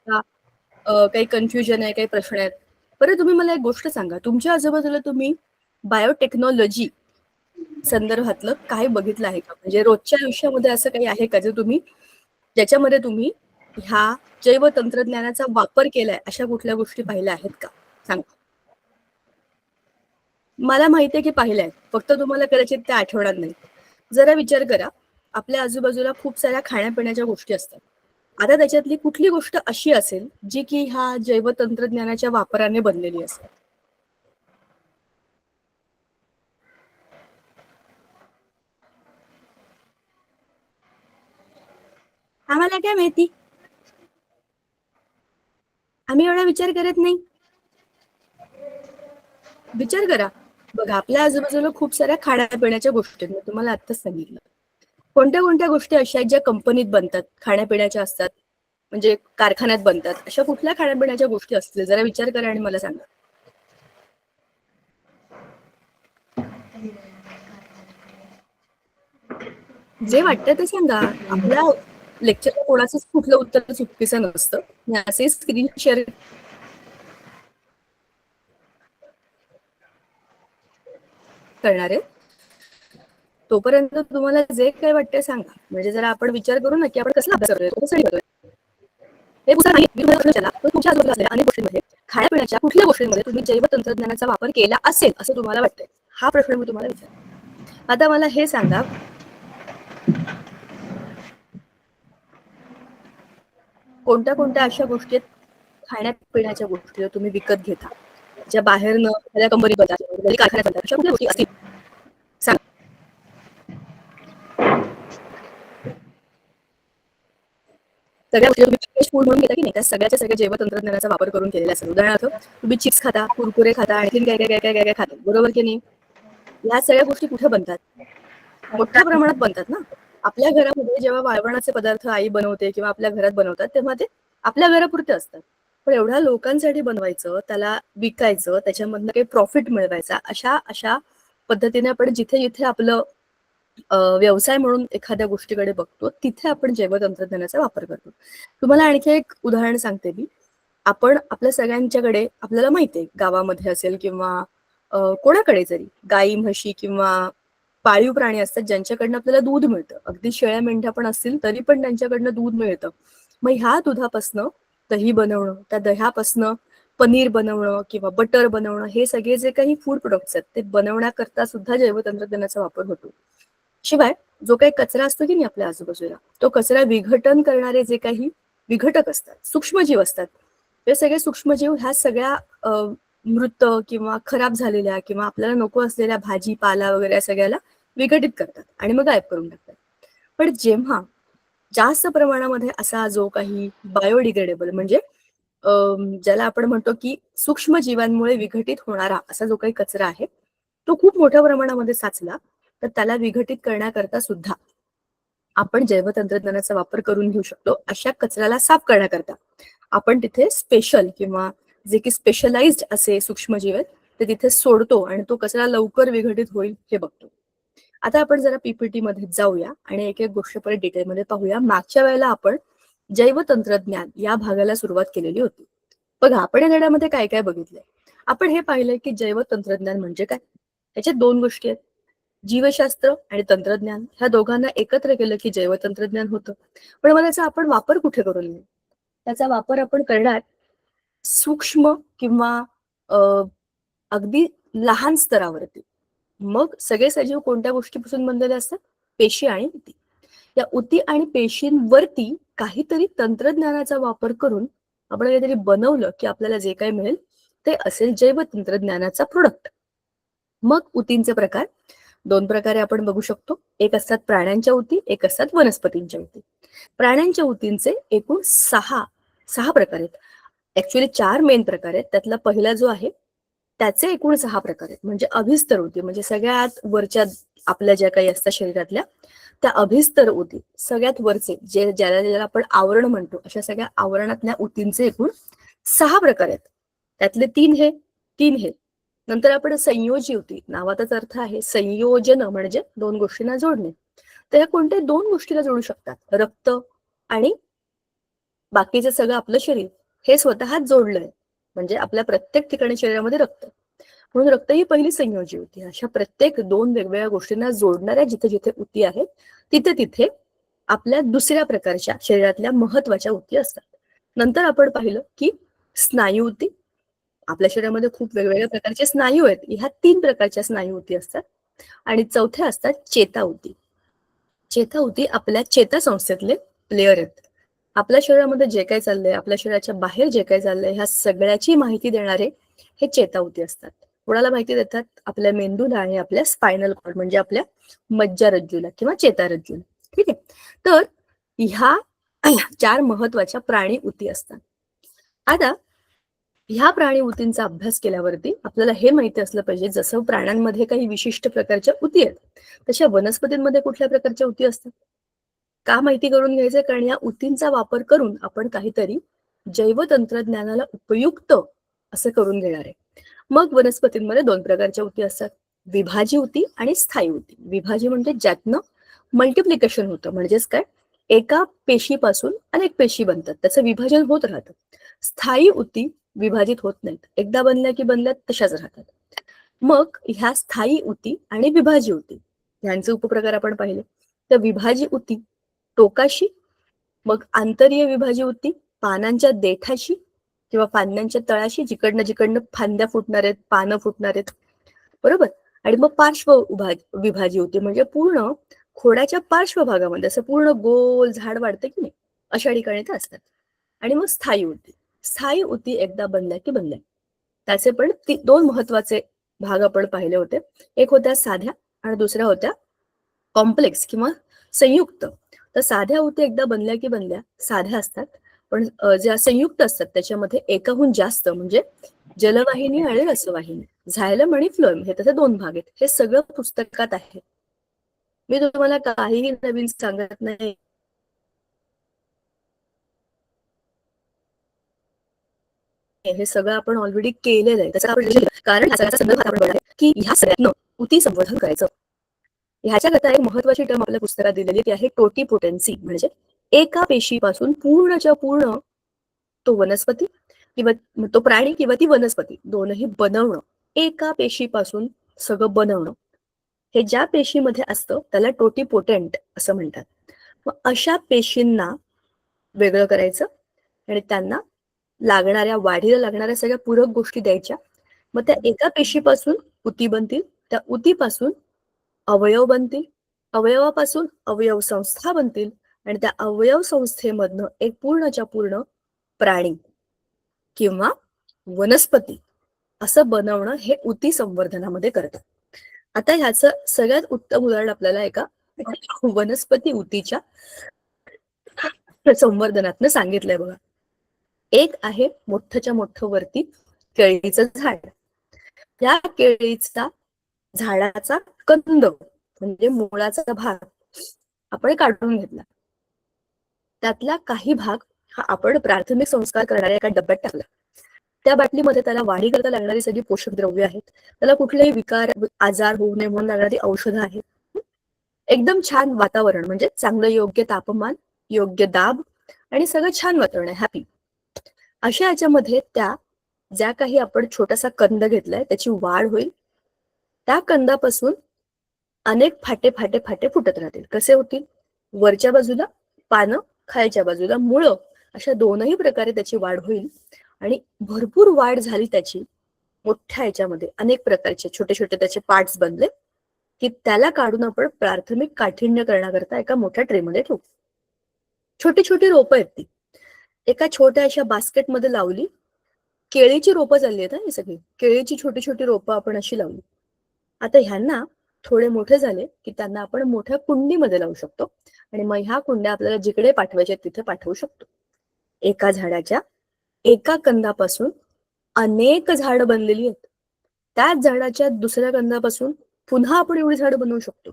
का काही कन्फ्युजन आहे, काही प्रश्न आहेत? बरं तुम्ही मला एक गोष्ट सांगा, तुमच्या आजूबाजूला तुम्ही बायोटेक्नॉलॉजी संदर्भातलं काही बघितलं आहे का? म्हणजे रोजच्या आयुष्यामध्ये असं काही आहे का जे तुम्ही ज्याच्यामध्ये तुम्ही ह्या जैव तंत्रज्ञानाचा वापर केलाय अशा कुठल्या गोष्टी पाहिल्या आहेत का? सांगा. मला माहिती आहे की पाहिल्या आहेत, फक्त तुम्हाला कदाचित त्या आठवणार नाही. जरा विचार करा, आपल्या आजूबाजूला खूप साऱ्या खाण्यापिण्याच्या गोष्टी असतात. आता त्याच्यातली कुठली गोष्ट अशी असेल जी की ह्या जैव तंत्रज्ञानाच्या वापराने बनलेली असेल? आम्हाला काय माहिती, आम्ही एवढा विचार करत नाही. विचार करा, बघा आपल्या आजूबाजूला खूप साऱ्या खाण्यापिण्याच्या गोष्टी आहेत. मी तुम्हाला आत्ताच सांगितलं. कोणत्या कोणत्या गोष्टी अशा आहेत ज्या कंपनीत बनतात, खाण्यापिण्याच्या असतात, म्हणजे कारखान्यात बनतात, अशा कुठल्या खाण्यापिण्याच्या गोष्टी असतील? जरा विचार करा आणि मला सांगा. जे वाटतं ते सांगा. आपल्या लेक्चरला कोणाचंच कुठलं उत्तर चुकीचं नसतं. मी असे स्क्रीन शेअर करणार आहे. तोपर्यंत तुम्हाला जे काही वाटतंय सांगा. म्हणजे जरा आपण विचार करू ना की आपण कसला अभ्यास करतोय, कसं करतोय. हे पुस्तक नाही, मी तुम्हाला प्रश्न विचारला तर तुमच्या आजूबाजूला असलेल्या अनेक गोष्टींमध्ये खाण्यापिण्याच्या कुठल्या गोष्टींमध्ये तुम्ही जैव तंत्रज्ञानाचा वापर केला असेल असं तुम्हाला वाटतंय? हा प्रश्न मी तुम्हाला विचारला. आता मला हे सांगा, कोणत्या कोणत्या अशा गोष्टी आहेत खाण्यापिण्याच्या गोष्टी तुम्ही विकत घेता, ज्या बाहेरनं एखाद्या कंपनीत बनतात, कारखान्यात बनतात, अशा कुठल्या गोष्टी असतील? सांगा. सगळ्या गोष्टी तुम्ही फूड म्हणून घेता की नाही, त्या सगळ्याच्या सगळ्या जैव तंत्रज्ञानाचा वापर करून केलेला असेल. उदाहरणार्थ तुम्ही चिप्स खाता, कुरकुरे खाता, आणखीन काय काय काय काय काय काय खाता, बरोबर की नाही? या सगळ्या गोष्टी कुठे बनतात? मोठ्या प्रमाणात बनतात ना. आपल्या घरामध्ये जेव्हा वाळवणाचे पदार्थ आई बनवते किंवा आपल्या घरात बनवतात तेव्हा ते आपल्या घरापुरते असतात. पण एवढ्या लोकांसाठी बनवायचं, त्याला विकायचं, त्याच्यामधनं काही प्रॉफिट मिळवायचा, अशा अशा पद्धतीने आपण जिथे जिथे आपलं व्यवसाय म्हणून एखाद्या गोष्टीकडे बघतो तिथे आपण जैव तंत्रज्ञानाचा वापर करतो. तुम्हाला आणखी एक उदाहरण सांगते मी. आपण आपल्या सगळ्यांच्याकडे आपल्याला माहिती आहे, गावामध्ये असेल किंवा कोणाकडे जरी गाई म्हशी किंवा पाळीव प्राणी असतात ज्यांच्याकडनं आपल्याला दूध मिळतं. अगदी शेळ्या मेंढ्या पण असतील तरी पण त्यांच्याकडनं दूध मिळतं. मग ह्या दुधापासनं दही बनवणं, त्या दह्यापासनं पनीर बनवणं किंवा बटर बनवणं, हे सगळे जे काही फूड प्रोडक्ट्स आहेत ते बनवण्याकरता सुद्धा जैव तंत्रज्ञानाचा वापर होतो. शिवाय जो काही कचरा असतो की नाही आपल्या आजूबाजूला, तो कचरा विघटन करणारे जे काही विघटक असतात, सूक्ष्मजीव असतात, ते सगळे सूक्ष्मजीव ह्या सगळ्या मृत किंवा खराब झालेल्या किंवा आपल्याला नको असलेल्या भाजी पाला वगैरे या सगळ्याला विघटित करतात आणि मग गायब करून टाकतात. पण जेव्हा जास्त प्रमाणामध्ये असा जो काही बायोडिग्रेडेबल म्हणजे ज्याला आपण म्हणतो की सूक्ष्म जीवांमुळे विघटित होणारा असा जो काही कचरा आहे, तो खूप मोठ्या प्रमाणामध्ये साचला तर त्याला विघटित करण्याकरता सुद्धा आपण जैवतंत्रज्ञानाचा वापर करून घेऊ शकतो. अशा कचऱ्याला साफ करण्याकरता आपण तिथे स्पेशल किंवा जे की स्पेशलाइज्ड असे सूक्ष्मजीव आहेत ते तिथे सोडतो आणि तो कचरा लवकर विघटित होईल हे बघतो. आता आपण जरा पीपीटी मध्ये जाऊया आणि एक एक गोष्ट परत डिटेलमध्ये पाहूया. मागच्या वेळेला आपण जैवतंत्रज्ञान या भागाला सुरुवात केलेली होती. बघा आपण या धड्यामध्ये काय काय बघितलंय. आपण हे पाहिलंय की जैवतंत्रज्ञान म्हणजे काय. ह्याच्यात दोन गोष्टी आहेत, जीवशास्त्र आणि तंत्रज्ञान. ह्या दोघांना एकत्र केलं की जैवतंत्रज्ञान होतं. पण मग त्याचा आपण वापर कुठे करून घेऊ? त्याचा वापर आपण करणार सूक्ष्म किंवा अगदी लहान स्तरावरती. मग सगळे सजीव कोणत्या गोष्टीपासून बनलेले असतात? पेशी आणि उती. या उती आणि पेशींवरती काहीतरी तंत्रज्ञानाचा वापर करून आपण काहीतरी बनवलं की आपल्याला जे काही मिळेल ते असेल जैव तंत्रज्ञानाचा प्रोडक्ट. मग उतींचे प्रकार दोन प्रकारे आपण बघू शकतो. एक असतात प्राण्यांच्या उती, एक असतात वनस्पतींच्या उती. प्राण्यांच्या उतींचे एकूण सहा प्रकार आहेत. ऍक्च्युअली 4 मेन प्रकार आहेत. त्यातला पहिला जो आहे त्याचे एकूण 6 प्रकार आहेत. म्हणजे अभिस्तर उती म्हणजे सगळ्यात वरच्या आपल्या ज्या काही असतात शरीरातल्या त्या अभिस्तर उती, सगळ्यात वरचे जे ज्याला आपण आवरण म्हणतो, अशा सगळ्या आवरणातल्या उतींचे एकूण 6 प्रकार आहेत. त्यातले 3 हे. नंतर आपण संयोजी उती, नावाचाच अर्थ आहे संयोजन म्हणजे दोन गोष्टींना जोडणे. तर या कोणत्या दोन गोष्टीला जोडू शकतात, रक्त आणि बाकीचं सगळं आपलं शरीर. हे स्वतःच जोडलंय. म्हणजे आपल्या प्रत्येक ठिकाणी शरीरामध्ये रक्त, म्हणून रक्त ही पहिली संयोजी ऊती. अशा प्रत्येक 2 वेगवेगळ्या गोष्टींना जोडणाऱ्या जिथे जिथे ऊती आहेत तिथे तिथे आपल्या दुसऱ्या प्रकारच्या शरीरातल्या महत्वाच्या ऊती असतात. नंतर आपण पाहिलं की स्नायू ऊती. आपल्या शरीरामध्ये खूप वेगवेगळ्या प्रकारचे स्नायू आहेत. ह्या 3 प्रकारच्या स्नायू ऊती असतात. आणि चौथ्या असतात चेता ऊती. चेता ऊती आपल्या चेता संस्थेतले प्लेयर आहेत. आपल्या शरीरामध्ये जे काही चाललंय, आपल्या शरीराच्या बाहेर जे काही चाललंय, ह्या सगळ्याची माहिती देणारे हे चेता ऊती असतात. कोणाला माहिती देतात? आपल्या मेंदूला आणि आपल्या स्पायनल कॉर्ड म्हणजे आपल्या मज्जारज्जूला किंवा चेतारज्जूला. ठीक आहे. तर ह्या 4 महत्वाच्या प्राणी ऊती असतात. आता ह्या प्राणी ऊतींचा अभ्यास केल्यावरती आपल्याला हे माहिती असलं पाहिजे, जसं प्राण्यांमध्ये काही विशिष्ट प्रकारच्या ऊती आहेत तशा वनस्पतींमध्ये कुठल्या प्रकारच्या ऊती असतात. का माहिती करून घ्यायचं? कारण या ऊतींचा वापर करून आपण काहीतरी जैवतंत्रज्ञानाला उपयुक्त असं करून घेणार आहे. मग वनस्पतींमध्ये 2 प्रकारच्या ऊती असतात, विभाजी ऊती आणि स्थायी ऊती. विभाजी म्हणजे ज्यातनं मल्टिप्लिकेशन होतं, म्हणजेच काय, एका पेशीपासून अनेक पेशी बनतात, त्याचं विभाजन होत राहतं. स्थायी ऊती विभाजित होत नाहीत, एकदा बनल्या की बनल्या तशाच राहतात. मग ह्या स्थायी ऊती आणि विभाजी ऊती यांचे उपप्रकार आपण पाहिले. तर विभाजी ऊती टोकाशी, मग आंतरीय विभाजी ऊती पानांच्या देठाशी किंवा फांद्यांच्या तळाशी, जिकडनं जिकडनं फांद्या फुटणार आहेत, पानं फुटणार आहेत, बरोबर. आणि मग पार्श्व विभाजी ऊती म्हणजे पूर्ण खोडाच्या पार्श्व भागामध्ये असं पूर्ण गोल झाड वाढतं की नाही, अशा ठिकाणी ते असतात. आणि मग स्थायी ऊती. स्थायी ऊती एकदा बनल्या की बनल्या. त्याचे पण 2 महत्वाचे भाग आपण पाहिले होते. एक होत्या साध्या आणि दुसऱ्या होत्या कॉम्प्लेक्स किंवा संयुक्त. तर साध्या ऊती एकदा बनल्या की बनल्या साध्या असतात, पण ज्या संयुक्त असतात त्याच्यामध्ये एकाहून जास्त म्हणजे जलवाहिनी आणि रसवाहिनी, झायलम आणि फ्लोएम हे त्याचे 2 भाग आहेत. हे सगळं पुस्तकात आहे. मी तुम्हाला काहीही नवीन सांगत नाही. हे सगळं आपण ऑलरेडी केलेलं आहे. त्याचा आपण कारण ह्या सगळ्याचा संदर्भात आपण बघणार आहे की ह्या सगळ्यांना ऊती संवर्धन करायचं. ह्याच्याकरता एक महत्वाची टर्म आपल्या पुस्तकात दिलेली ती आहे टोटीपोटेन्सी. म्हणजे एका पेशीपासून पूर्णच्या पूर्ण तो वनस्पती किंवा तो प्राणी किंवा ती वनस्पती दोनही बनवणं, एका पेशीपासून सगळं बनवणं, हे ज्या पेशीमध्ये असतं त्याला टोटीपोटेंट असं म्हणतात. मग अशा पेशींना वेगळं करायचं आणि त्यांना लागणाऱ्या वाढीला लागणाऱ्या सगळ्या पूरक गोष्टी द्यायच्या. मग त्या एका पेशीपासून ऊती बनतील, त्या ऊतीपासून अवयव बनतील, अवयवापासून अवयव संस्था बनतील आणि त्या अवयव संस्थेमधनं एक पूर्णच्या पूर्ण प्राणी किंवा वनस्पती असं बनवणं हे ऊती संवर्धनामध्ये करतात. आता ह्याचं सगळ्यात उत्तम उदाहरण आपल्याला एका वनस्पती ऊतीच्या संवर्धनातनं सांगितलंय बघा. एक आहे मोठ्याच्या मोठं वरती केळीचं झाड. या केळीचा झाडाचा कंद म्हणजे मुळाचा भाग आपण काढून घेतला. त्यातला काही भाग हा आपण प्राथमिक संस्कार करणाऱ्या एका डब्यात टाकला. त्या बाटलीमध्ये त्याला वाढी करता लागणारी सगळी पोषक द्रव्य आहेत, त्याला कुठलेही विकार आजार होऊ नये म्हणून लागणारी औषधं आहेत. एकदम छान वातावरण म्हणजे चांगलं योग्य तापमान, योग्य दाब आणि सगळं छान वातावरण आहे, हॅपी. अशा याच्यामध्ये त्या ज्या काही आपण छोटासा कंद घेतलाय त्याची वाढ होईल. त्या कंदापासून अनेक फाटे फाटे फाटे फुटत राहतील. कसे होतील? वरच्या बाजूला पानं, खालच्या बाजूला मुळं, अशा दोनही प्रकारे त्याची वाढ होईल. आणि भरपूर वाढ झाली त्याची मोठ्या याच्यामध्ये, अनेक प्रकारचे छोटे छोटे त्याचे पार्ट्स बनले की त्याला काढून आपण प्राथमिक काठिण्य करण्याकरता एका मोठ्या ट्रेमध्ये ठेवू. छोटी छोटी रोपं आहेत ती एका छोट्या अशा बास्केटमध्ये लावली. केळीची रोपं चालली आहेत ही सगळी, केळीची छोटी छोटी रोपं आपण अशी लावली. आता ह्यांना थोडे मोठे झाले की त्यांना आपण मोठ्या कुंडीमध्ये लावू शकतो आणि मग ह्या कुंड्या आपल्याला जिकडे पाठवायच्या तिथे पाठवू शकतो. एका झाडाच्या एका कंदापासून अनेक झाडं बनलेली आहेत. त्याच झाडाच्या दुसऱ्या कंदापासून पुन्हा आपण एवढी झाडं बनवू शकतो.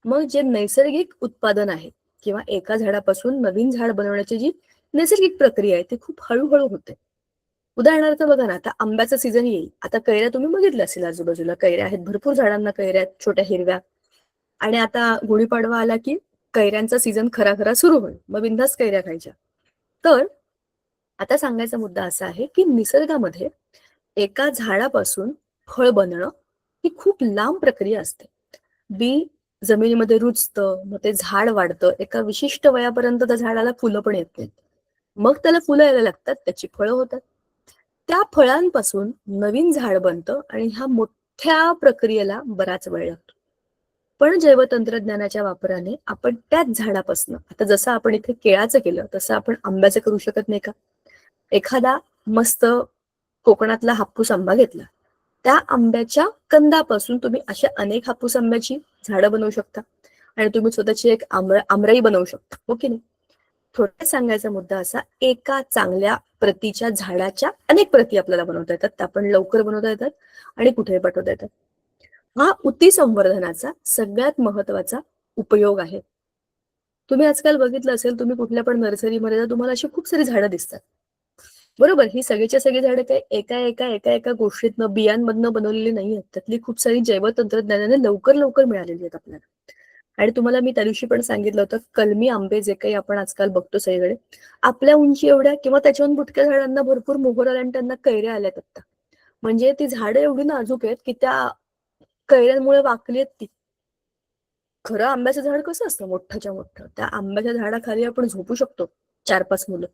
मग जे नैसर्गिक उत्पादन आहे किंवा एका झाडापासून नवीन झाड बनवण्याची जी नैसर्गिक प्रक्रिया आहे ती खूप हळूहळू होते. उदाहरणार्थ बघा ना, आता आंब्याचा सीझन येईल. आता कैऱ्या तुम्ही बघितल्या असेल, आजूबाजूला कैऱ्या आहेत, भरपूर झाडांना कैऱ्या आहेत छोट्या हिरव्या. आणि आता गुढीपाडवा आला की कैऱ्यांचा सीझन खरा खरा सुरू होईल, मग बिंदास कैऱ्या खायच्या. तर आता सांगायचा मुद्दा असा आहे की निसर्गामध्ये एका झाडापासून फळ बनणं ही खूप लांब प्रक्रिया असते. बी जमिनीमध्ये रुजतं, मग ते झाड वाढतं. एका विशिष्ट वयापर्यंत त्या झाडाला फुलं पण येत नाहीत. मग त्याला फुलं यायला लागतात, त्याची फळं होतात. त्या फळांपासून नवीन झाड बनतं आणि ह्या मोठ्या प्रक्रियेला बराच वेळ लागतो. पण जैवतंत्रज्ञानाच्या वापराने आपण त्याच झाडापासून, आता जसं आपण इथे केळाचं केलं तसं आपण आंब्याचं करू शकत नाही का? एखादा मस्त कोकणातला हापूस आंबा घेतला, त्या आंब्याच्या कंदापासून तुम्ही अशा अनेक हापूस आंब्याची झाडं बनवू शकता आणि तुम्ही स्वतःची एक आमराई बनवू शकता, हो की नाही? थोडक्यात सांगायचा मुद्दा असा, एका चांगल्या प्रतीच्या झाडाच्या अनेक प्रती आपल्याला बनवता येतात. त्या पण लवकर बनवता येतात आणि कुठेही पाठवता येतात. हा उती संवर्धनाचा सगळ्यात महत्वाचा उपयोग आहे. तुम्ही आजकाल बघितलं असेल, तुम्ही कुठल्या पण नर्सरीमध्ये जा, तुम्हाला अशी खूप सारी झाडं दिसतात. बरोबर, ही सगळीच्या सगळी झाडं काही एका गोष्टीतनं बियांमधनं बनवलेली नाही आहेत. त्यातली खूप सारी जैवतंत्रज्ञानाने लवकर लवकर मिळालेली आहेत आपल्याला. आणि तुम्हाला मी त्या दिवशी पण सांगितलं होतं, कलमी आंबे जे काही आपण आजकाल बघतो सगळीकडे, आपल्या उंची एवढ्या किंवा त्याच्याहून बुटक्या झाडांना भरपूर मोहर आल्या आणि त्यांना कैऱ्या आल्यात आता. म्हणजे ती झाडं एवढी नाजूक आहेत की त्या कैऱ्यांमुळे वाकली आहेत ती. खरं आंब्याचं झाड कसं असतं मोठ्याच्या मोठं, त्या आंब्याच्या झाडाखाली आपण झोपू शकतो 4-5 मुलं.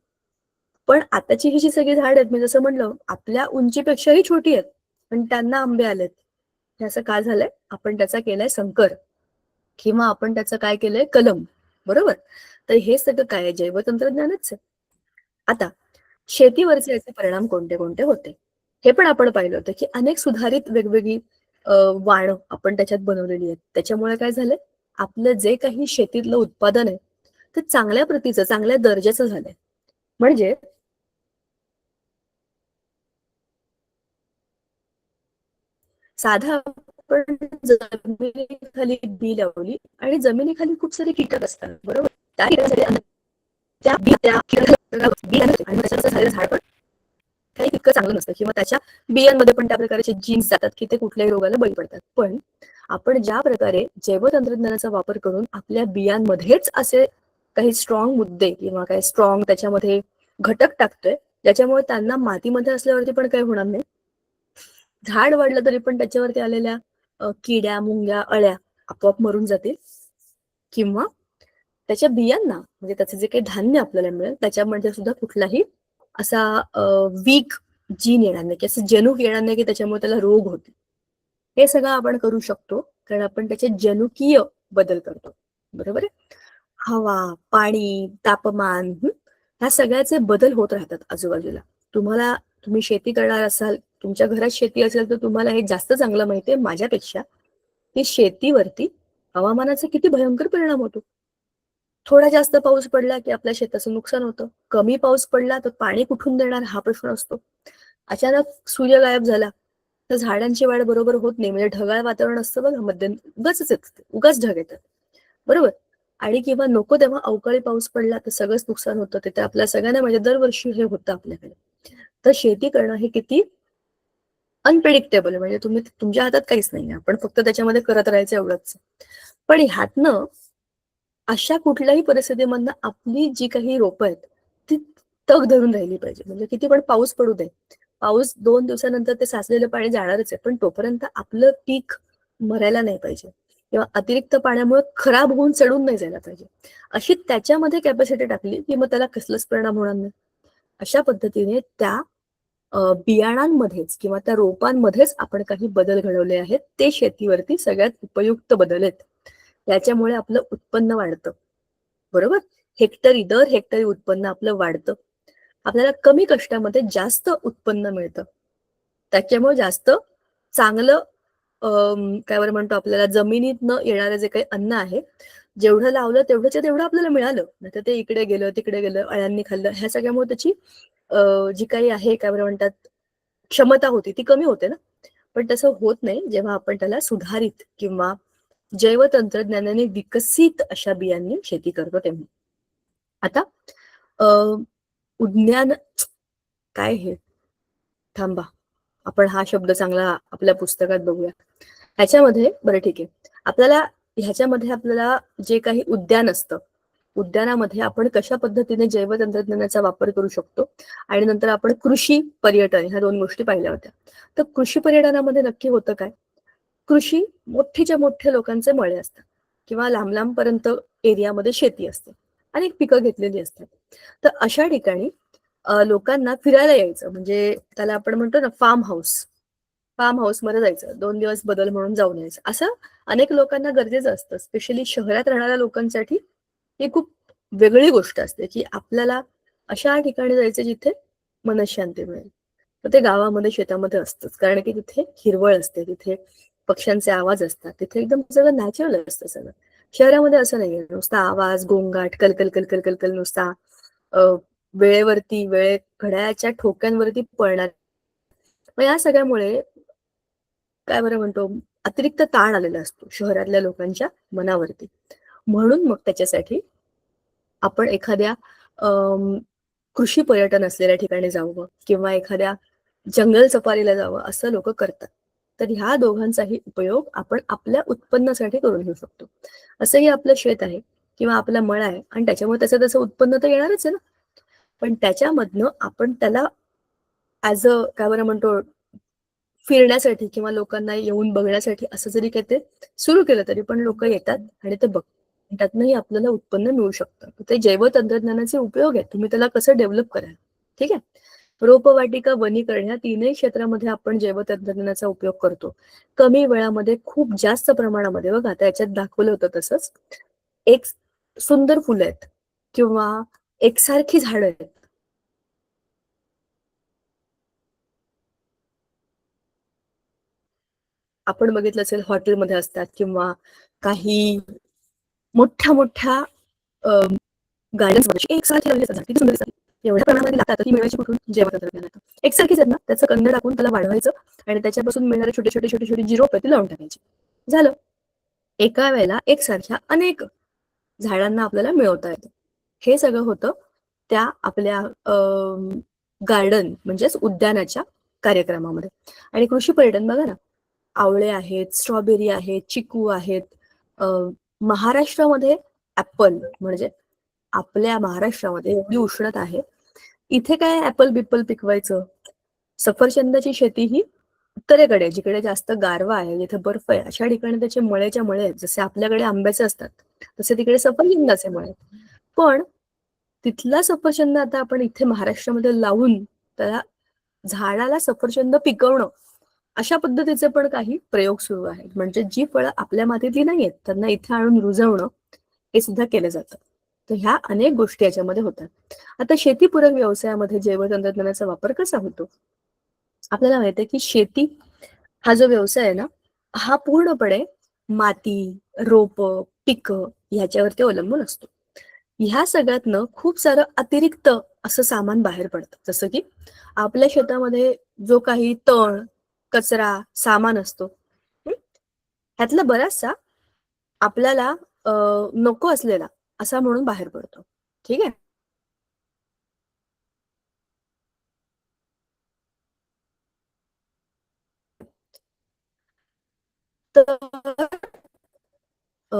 पण आताची ही जी सगळी झाड आहेत, मी जसं म्हणलं, आपल्या उंचीपेक्षाही छोटी आहेत, पण त्यांना आंबे आलेत. हे असं का झालंय? आपण त्याचा केलाय संकर किंवा आपण त्याचं काय केलंय कलम, बरोबर? तर हे सगळं काय आहे? जैवतंत्रज्ञानच आहे. आता शेतीवरचे याचे परिणाम कोणते कोणते होते, हे पण आपण पाहिलं होतं की अनेक सुधारित वेगवेगळी वाण आपण त्याच्यात बनवलेली आहेत. त्याच्यामुळे काय झालंय, आपलं जे काही शेतीतलं उत्पादन आहे ते चांगल्या प्रतीचं, चांगल्या दर्जाचं झालंय. म्हणजे साधा आपण जमिनीखाली बी लावली आणि जमिनीखाली खूप सारे कीटक असतात, बरोबर? त्या कीटकांसाठी त्या कीटकाला बी आणि मग त्याच्यानंतर झालेलं झाड पण काही तितकं चांगलं नसतं किंवा त्याच्या बियांमध्ये पण त्या प्रकारचे जीन्स जातात की ते कुठल्याही रोगाला बळी पडतात. पण आपण ज्या प्रकारे जैवतंत्रज्ञानाचा वापर करून आपल्या बियांमध्येच असे काही स्ट्रॉंग मुद्दे किंवा काही स्ट्रॉंग त्याच्यामध्ये घटक टाकतोय, ज्याच्यामुळे त्यांना मातीमध्ये असल्यावरती पण काही होणार नाही. झाड वाढलं तरी पण त्याच्यावरती आलेल्या किड्या, मुंग्या, अळ्या आपोआप मरून जातील किंवा त्याच्या बियांना, म्हणजे त्याचं जे काही धान्य आपल्याला मिळेल त्याच्यामध्ये सुद्धा कुठलाही असा वीक जीन येणार नाही, की असं जनुक येणार नाही की त्याच्यामुळे त्याला रोग होते. हे सगळं आपण करू शकतो कारण आपण त्याचे जनुकीय बदल करतो, बरोबर आहे? हवा, पाणी, तापमान, ह्या सगळ्याचे बदल होत राहतात आजूबाजूला. तुम्ही शेती करणार असाल, तुमच्या घरात शेती असेल तर तुम्हाला हे जास्त चांगलं माहिती आहे माझ्यापेक्षा की शेतीवरती हवामानाचा किती भयंकर परिणाम होतो. थोडा जास्त पाऊस पडला की आपल्या शेताचं नुकसान होतं. कमी पाऊस पडला तर पाणी कुठून देणार हा प्रश्न असतो. अचानक सूर्य गायब झाला तर झाडांची वाढ बरोबर होत नाही. म्हणजे ढगाळ वातावरण असतं बघा, उगाच ढग येतात, बरोबर? आणि किंवा नको तेव्हा अवकाळी पाऊस पडला तर सगळंच नुकसान होतं. ते तर आपल्या सगळ्यांना म्हणजे दरवर्षी हे होतं आपल्याकडे. तर शेती करणं हे किती अनप्रेडिक्टेबल आहे. म्हणजे तुम्ही तुमच्या हातात काहीच नाही, आपण फक्त त्याच्यामध्ये करत राहायचं एवढंच. पण ह्यातनं अशा कुठल्याही परिस्थितीमधनं आपली जी काही रोपं आहेत ती तग धरून राहिली पाहिजे. म्हणजे किती पण पाऊस पडू दे, पाऊस 2 दिवसानंतर ते साचलेलं पाणी जाणारच आहे, पण तोपर्यंत आपलं पीक मरायला नाही पाहिजे किंवा अतिरिक्त पाण्यामुळे खराब होऊन सडून नाही जायला पाहिजे. अशी त्याच्यामध्ये कॅपॅसिटी टाकली की मग त्याला कसलाच परिणाम होणार नाही. अशा पद्धतीने त्या बियाणांमध्येच किंवा त्या रोपांमध्येच आपण काही बदल घडवले आहेत. ते शेतीवरती सगळ्यात उपयुक्त बदल आहेत. त्याच्यामुळे आपलं उत्पन्न वाढतं, बरोबर? दर हेक्टरी उत्पन्न आपलं वाढतं. आपल्याला कमी कष्टामध्ये जास्त उत्पन्न मिळतं. त्याच्यामुळे जास्त चांगलं काय बरं म्हणतो, आपल्याला जमिनीतनं येणारं जे काही अन्न आहे, जेवढं लावलं तेवढंच्या तेवढं आपल्याला मिळालं. नाहीतर ते इकडे गेलं, तिकडे गेलं, अळ्यांनी खाल्लं. ह्या सगळ्यामुळे त्याची जी काही आहे काय बरं म्हणतात, क्षमता होती ती कमी होते ना. पण तसं होत नाही जेव्हा आपण त्याला सुधारित किंवा जैवतंत्रज्ञानाने विकसित अशा बियांनी शेती करतो तेव्हा. आता अ, उद्यान काय हे, थांबा, आपण हा शब्द चांगला आपल्या पुस्तकात बघूया. ह्याच्यामध्ये बरं ठीक आहे, आपल्याला ह्याच्यामध्ये आपल्याला जे काही उद्यान असतं उद्यानामध्ये आपण कशा पद्धतीने जैवतंत्रज्ञानाचा वापर करू शकतो आणि नंतर आपण कृषी पर्यटन ह्या 2 गोष्टी पाहिल्या होत्या. तर कृषी पर्यटनामध्ये नक्की होतं काय? कृषी मोठीच्या मोठ्या लोकांचे मळे असतात किंवा लांब-लांबपर्यंत एरियामध्ये शेती असते. अनेक पिकं घेतलेली असतात. तर अशा ठिकाणी लोकांना फिरायला यायचं म्हणजे त्याला आपण म्हणतो ना फार्म हाऊसमध्ये जायचं. 2 दिवस बदल म्हणून जाऊन यायचं. असं अनेक लोकांना गरजेचं असतं. स्पेशली शहरात राहणाऱ्या लोकांसाठी ही खूप वेगळी गोष्ट असते, की आपल्याला अशा ठिकाणी जायचं जिथे मनःशांती मिळेल. तर ते गावामध्ये, शेतामध्ये असतंच. कारण की तिथे हिरवळ असते, तिथे पक्ष्यांचे आवाज असतात, तिथे एकदम सगळं नॅचरल असतं सगळं. शहरामध्ये असं नाहीये. नुसता आवाज, गोंगाट, कलकल, कलकल, कलकल नुसता अ, वेळेवरती घड्याळाच्या ठोक्यांवरती पळणार. मग या सगळ्यामुळे काय बरं म्हणतो, अतिरिक्त ताण आलेला असतो शहरातल्या लोकांच्या मनावरती. म्हणून मग त्याच्यासाठी आपण एखाद्या अं, कृषी पर्यटन असलेल्या ठिकाणी जावं किंवा एखाद्या जंगल सफारीला जावं असं लोकं करतात. तर ह्या दोघांचाही उपयोग आपण आपल्या उत्पन्नासाठी करून घेऊ शकतो. असंही आपलं शेत आहे किंवा आपला मळा आहे आणि त्याच्यामुळे त्याचं तसं उत्पन्न तर येणारच आहे ना. पण त्याच्यामधनं आपण त्याला ॲज अ काय बरं म्हणतो फिरण्यासाठी किंवा लोकांना येऊन बघण्यासाठी असं जरी काही ते सुरू केलं तरी पण लोकं येतात आणि ते बघतात. त्यातनंही आपल्याला उत्पन्न मिळू शकतं. तर ते जैवतंत्रज्ञानाचे उपयोग आहेत. तुम्ही त्याला कसं डेव्हलप कराल. ठीक आहे. रोपवाटिका, वनीकरण ह्या तीनही क्षेत्रामध्ये आपण जैवतंत्रज्ञानाचा उपयोग करतो. कमी वेळामध्ये खूप जास्त प्रमाणामध्ये बघा त्याच्यात दाखवलं होतं तसंच. एक सुंदर फुलं आहेत किंवा एकसारखी झाडं आहेत. आपण बघितलं असेल हॉटेलमध्ये असतात किंवा काही मोठ्या-मोठ्या गार्डन्समध्ये एकसारखी लावलेली असतात. किती सुंदर दिसतात. एवढ्या प्रमाणामध्ये लागतात ती मिळवायची कुठून? जैवतंत्रज्ञानातून. एकसारखीच आहेत ना, त्याचं कंद टाकून त्याला वाढवायचं आणि त्याच्यापासून मिळणारे छोटे-छोटे जी रोपं आहेत ती लावून टाकायची. झालं. एका वेळेला एकसारख्या अनेक झाडांना आपल्याला मिळवता येतं. हे सगळं होतं त्या आपल्या गार्डन म्हणजेच उद्यानाच्या कार्यक्रमामध्ये. आणि कृषी पर्यटन बघा ना, आवळे आहेत, स्ट्रॉबेरी आहेत, चिकू आहेत. अ, महाराष्ट्रामध्ये ॲपल म्हणजे आपल्या महाराष्ट्रामध्ये एवढी उष्णता आहे. इथे काय ॲपल-बिप्पल पिकवायचं? सफरचंदाची शेती ही उत्तरेकडे, जिकडे जास्त गारवा आहे, जिथे बर्फ आहे, अशा ठिकाणी त्याचे मळेच्या मळे आहेत. जसे आपल्याकडे आंब्याचे असतात, तसे तिकडे सफरचंदाचे मळे आहेत. पण तिथला सफरचंद आता आपण इथे महाराष्ट्रामध्ये लावून त्याला झाडाला सफरचंद पिकवणं, अशा पद्धतीचे पण काही प्रयोग सुरू आहेत. म्हणजे जी फळं आपल्या मातीतली नाहीयेत, त्यांना इथे आणून रुजवणं, हे सुद्धा केलं जातं. तर ह्या अनेक गोष्टी याच्यामध्ये होतात. आता शेतीपूरक व्यवसायामध्ये जैवतंत्रज्ञानाचा वापर कसा होतो? आपल्याला माहिती आहे, की शेती हा जो व्यवसाय आहे ना, हा पूर्णपणे माती, रोपं, पिकं ह्याच्यावरती अवलंबून असतो. ह्या सगळ्यातनं खूप सारं अतिरिक्त असं सामान बाहेर पडतं. जसं की आपल्या शेतामध्ये जो काही तण, कचरा, सामान असतो, हं, ह्यातला बराचसा आपल्याला अ, नको असलेला असा म्हणून बाहेर पडतो. ठीक आहे? तर अ,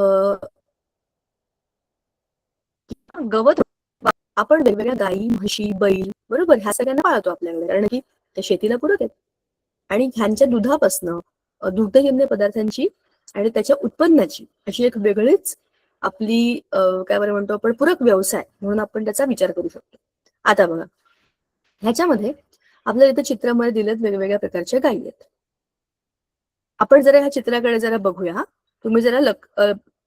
गवत आपण वेगवेगळ्या गायी, म्हशी, बैल बरोबर ह्या सगळ्यांना पाळतो आपल्याकडे कारण की त्या शेतीला पूरक आहेत. आणि ह्यांच्या दुधापासनं दुग्धजन्य पदार्थांची आणि त्याच्या उत्पन्नाची अशी एक वेगळीच आपली काय बरं म्हणतो आपण पूरक व्यवसाय म्हणून आपण त्याचा विचार करू शकतो. आता बघा, ह्याच्यामध्ये आपल्याला इथं चित्रामध्ये दिलेत वेगवेगळ्या प्रकारच्या गायी आहेत. आपण जरा ह्या चित्राकडे जरा बघूया हां. तुम्ही जरा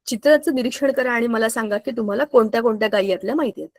चित्राचं निरीक्षण करा आणि मला सांगा, की तुम्हाला कोणत्या-कोणत्या गायी यातल्या माहिती आहेत?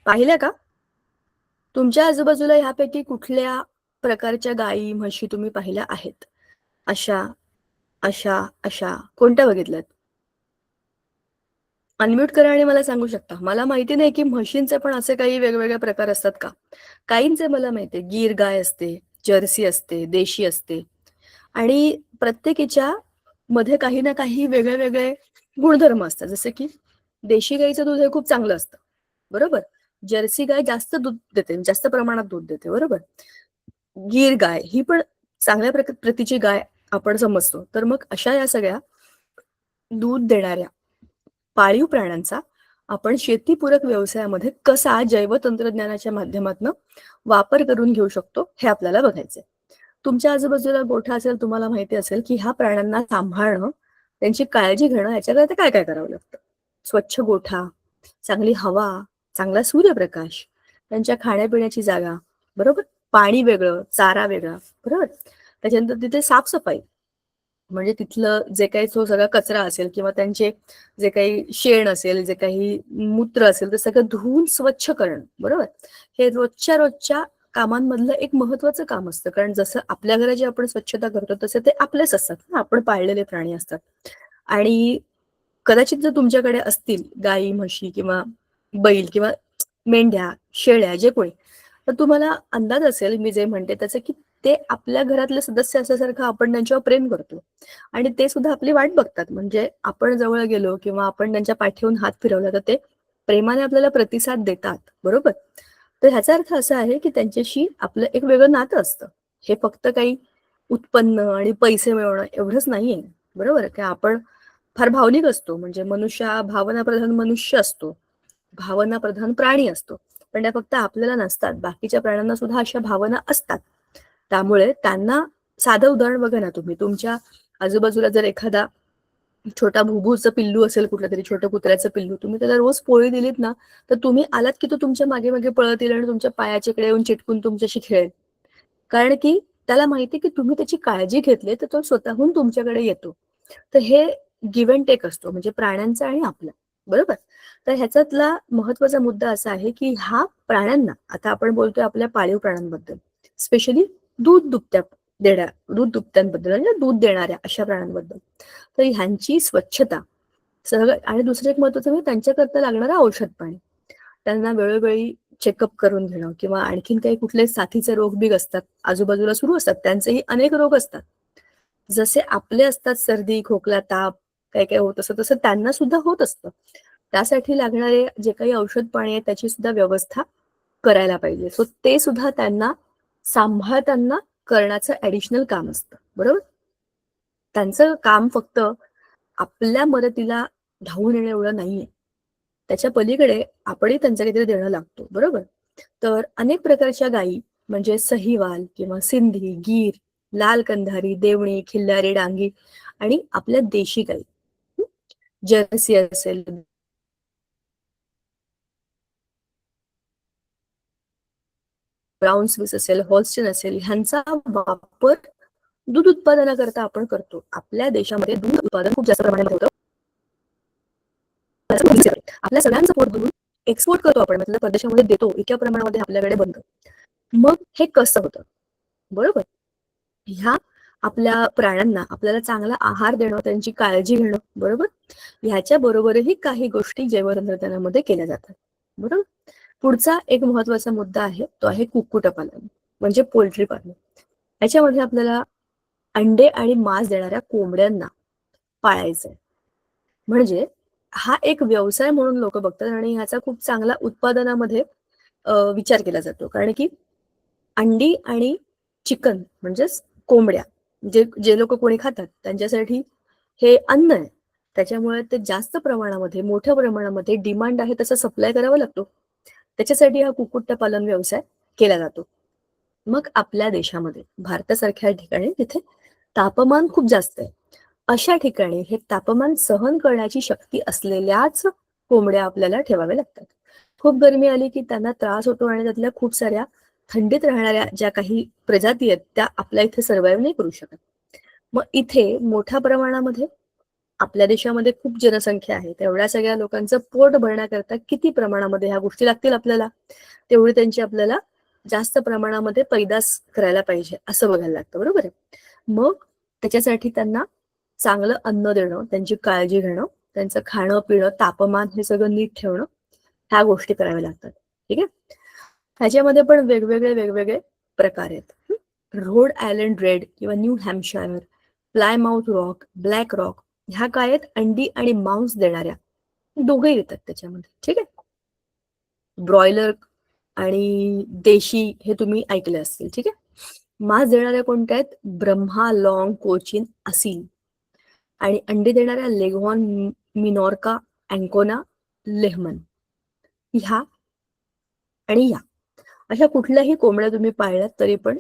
पाहिल्या का? तुमच्या आजूबाजूला ह्यापैकी कुठल्या प्रकारच्या गायी, म्हशी तुम्ही पाहिल्या आहेत? अशा, अशा, अशा कोणत्या बघितल्यात? अनम्यूट करा आणि मला सांगू शकता. मला माहिती नाही, की म्हशींचे पण असे काही वेगवेगळे प्रकार असतात का? गायींचे मला माहिती आहे. गीर गाय असते, जर्सी असते, देशी असते आणि प्रत्येकीच्या मध्ये काही ना काही वेगळे-वेगळे गुणधर्म असतात. जसे की देशी गाईचं दूध हे खूप चांगलं असतं. बरोबर? जर्सी गाय जास्त दूध देते, जास्त प्रमाणात दूध देते. बरोबर? गीर गाय ही पण चांगल्या प्रतीची गाय आपण समजतो. तर मग अशा या सगळ्या दूध देणाऱ्या पाळीव प्राण्यांचा आपण शेतीपूरक व्यवसायामध्ये कसा जैवतंत्रज्ञानाच्या माध्यमातून वापर करून घेऊ शकतो हे आपल्याला बघायचंय. तुमच्या आजूबाजूला गोठा असेल, तुम्हाला माहिती असेल, की ह्या प्राण्यांना सांभाळणं, त्यांची काळजी घेणं याच्याकरता काय-काय करावं लागतं. स्वच्छ गोठा, चांगली हवा, चांगला सूर्यप्रकाश, त्यांच्या खाण्यापिण्याची जागा, बरोबर? पाणी वेगळं, चारा वेगळा, बरोबर? त्याच्यानंतर तिथे साफ म्हणजे तिथलं जे काही तो सगळा कचरा असेल किंवा त्यांचे जे काही शेण असेल, जे काही मूत्र असेल, ते सगळं धुवून स्वच्छ करणं, बरोबर? हे रोजच्या रोजच्या कामांमधलं एक महत्वाचं काम असतं. कारण जसं आपल्या घराची आपण स्वच्छता करतो, तसे ते आपलेच असतात ना, आपण पाळलेले प्राणी असतात. आणि कदाचित जर तुमच्याकडे असतील गाई, म्हशी किंवा बैल किंवा मेंढ्या, शेळ्या जे कोणी, तर तुम्हाला अंदाज असेल मी जे म्हणते त्याचा, की ते आपल्या घरातले सदस्य असल्यासारखं आपण त्यांच्यावर प्रेम करतो आणि ते सुद्धा आपली वाट बघतात. म्हणजे आपण जवळ गेलो किंवा आपण त्यांच्या पाठीवरून हात फिरवला तर ते प्रेमाने आपल्याला प्रतिसाद देतात, बरोबर? तर ह्याचा अर्थ असा आहे, की त्यांच्याशी आपलं एक वेगळं नातं असतं. हे फक्त काही उत्पन्न आणि पैसे मिळवणं एवढंच नाहीये, बरोबर? की आपण फार भावनिक असतो. म्हणजे मनुष्य हा भावनाप्रधान मनुष्य असतो. भावनाप्रधान प्राणी असतो. पण त्या फक्त आपल्याला नसतात. बाकीच्या प्राण्यांना सुद्धा अशा भावना असतात. त्यामुळे त्यांना साधं उदाहरण बघा ना तुम्ही. तुमच्या आजूबाजूला जर एखादा छोटा भुबूचं पिल्लू असेल, कुठलंतरी छोटं कुत्र्याचं पिल्लू, तुम्ही त्याला रोज पोळी दिलीत ना, तर तुम्ही आलात की तो तुमच्या मागे-मागे पळत येईल आणि तुमच्या पायाच्या इकडे येऊन चिटकून तुमच्याशी खेळेल. कारण की त्याला माहिती की तुम्ही त्याची काळजी घेतली, तर तो स्वतःहून तुमच्याकडे येतो. तर हे गिव्ह अँड टेक असतो म्हणजे प्राण्यांचा आणि आपला. बरोबर? तर ह्याच्यातला महत्वाचा मुद्दा असा आहे, की हा प्राण्यांना आता आपण बोलतोय आपल्या पाळीव प्राण्यांबद्दल. स्पेशली दूध दुभत्या देण्या दूध दुभत्यांबद्दल म्हणजे दूध देणाऱ्या अशा प्राण्यांबद्दल. तर ह्यांची स्वच्छता सगळं आणि दुसरं एक महत्वाचं म्हणजे त्यांच्याकरता लागणारं औषध पाणी. त्यांना वेळोवेळी चेकअप करून घेणं किंवा आणखीन काही कुठले साथीचे रोग-बिग असतात, आजूबाजूला सुरू असतात. त्यांचेही अनेक रोग असतात. जसे आपले असतात सर्दी, खोकला, ताप, काय-काय होत असतं, तसं त्यांना सुद्धा होत असतं. त्यासाठी लागणारे जे काही औषध पाणी आहे त्याची सुद्धा व्यवस्था करायला पाहिजे. सो ते सुद्धा त्यांना सांभाळताना करण्याचं ॲडिशनल काम असतं. बरोबर? त्यांचं काम फक्त आपल्या मदतीला धावून येणं एवढं नाहीये. त्याच्या पलीकडे आपणही त्यांचं काहीतरी देणं लागतो. बरोबर? तर अनेक प्रकारच्या गायी म्हणजे सहीवाल किंवा सिंधी, गीर, लाल कंधारी, देवणी, खिल्लारी, डांगी आणि आपल्या देशी गायी. जर्सी असेल, ब्राऊन स्विस असेल, हॉल्स्टीन असेल, ह्यांचा वापर दूध उत्पादनाकरता आपण करतो. आपल्या देशामध्ये दूध उत्पादन खूप जास्त प्रमाणात होतं. आपल्या सगळ्यांचं पोट भरून एक्सपोर्ट करतो आपण, मतलब परदेशामध्ये देतो, इतक्या प्रमाणामध्ये आपल्याकडे बनतं. मग हे कसं होतं? बरोबर? ह्या आपल्या प्राण्यांना आपल्याला चांगला आहार देणं, त्यांची काळजी घेणं, बरोबर? ह्याच्या बरोबरही काही गोष्टी जैवतंत्रज्ञानामध्ये केल्या जातात. बरोबर? पुढचा एक महत्वाचा मुद्दा आहे, तो आहे कुक्कुटपालन म्हणजे पोल्ट्री पालन. याच्यामध्ये आपल्याला अंडे आणि मांस देणाऱ्या कोंबड्यांना पाळायचंय. म्हणजे हा एक व्यवसाय म्हणून लोकं बघतात आणि ह्याचा खूप चांगला उत्पादनामध्ये विचार केला जातो. कारण की अंडी आणि चिकन म्हणजेच कोंबड्या जे जे लोकं कोणी खातात त्यांच्यासाठी हे अन्न आहे. त्याच्यामुळे ते जास्त प्रमाणामध्ये, मोठ्या प्रमाणामध्ये डिमांड आहे तसं सप्लाय करावा लागतो. त्याच्यासाठी हा कुक्कुटपालन व्यवसाय केला जातो. मग आपल्या देशामध्ये भारतासारख्या ठिकाणी तिथे तापमान खूप जास्त आहे. अशा ठिकाणी हे तापमान सहन करण्याची शक्ती असलेल्याच कोंबड्या आपल्याला ठेवाव्या लागतात. खूप गरमी आली की त्यांना त्रास होतो आणि त्यातल्या खूप साऱ्या थंडीत राहणाऱ्या ज्या काही प्रजाती आहेत त्या आपल्या इथे सर्व्हाइव्ह नाही करू शकत. मग इथे मोठ्या प्रमाणामध्ये आपल्या देशामध्ये खूप जनसंख्या आहे, तेवढ्या सगळ्या लोकांचं पोट भरण्याकरता किती प्रमाणामध्ये ह्या गोष्टी लागतील आपल्याला, तेवढी त्यांची आपल्याला जास्त प्रमाणामध्ये पैदास करायला पाहिजे असं बघायला लागतं, बरोबर आहे. मग त्याच्यासाठी त्यांना चांगलं अन्न देणं, त्यांची काळजी घेणं, त्यांचं खाणं पिणं, तापमान हे सगळं नीट ठेवणं, ह्या गोष्टी कराव्या लागतात. ठीक आहे. ह्याच्यामध्ये पण वेगवेगळे वेगवेगळे प्रकार आहेत. रोड आयलंड रेड किंवा new Hampshire, Plymouth rock, black rock, ह्या काय आहेत, अंडी आणि मांस देणाऱ्या, दोघेही येतात त्याच्यामध्ये. ठीक आहे. ब्रॉयलर आणि देशी हे तुम्ही ऐकले असतील. ठीक आहे. मांस देणाऱ्या कोणत्या आहेत, ब्रह्मा, लॉंग, कोचिन, असील. आणि अंडी देणाऱ्या लेघॉन, मिनॉर्का, अँकोना, लेहमन, ह्या आणि या अशा कुठल्याही कोंबड्या तुम्ही पाळल्यात तरी पण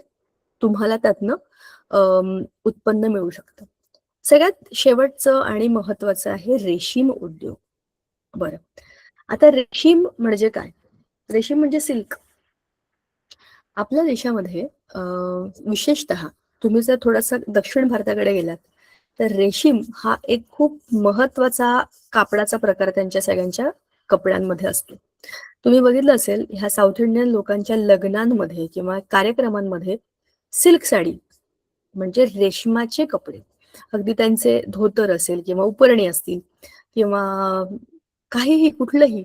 तुम्हाला त्यातनं उत्पन्न मिळू शकतं. सगळ्यात शेवटचं आणि महत्वाचं आहे रेशीम उद्योग. बरं, आता रेशीम म्हणजे काय? रेशीम म्हणजे सिल्क. आपल्या देशामध्ये विशेषतः तुम्ही जर थोडासा दक्षिण भारताकडे गेलात तर रेशीम हा एक खूप महत्वाचा कापडाचा प्रकार त्यांच्या सगळ्यांच्या कपड्यांमध्ये असतो. तुम्ही बघितलं असेल ह्या साऊथ इंडियन लोकांच्या लग्नांमध्ये किंवा कार्यक्रमांमध्ये सिल्क साडी म्हणजे रेशमाचे कपडे, अगदी त्यांचे धोतर असेल किंवा उपरणी असतील किंवा काहीही कुठलंही,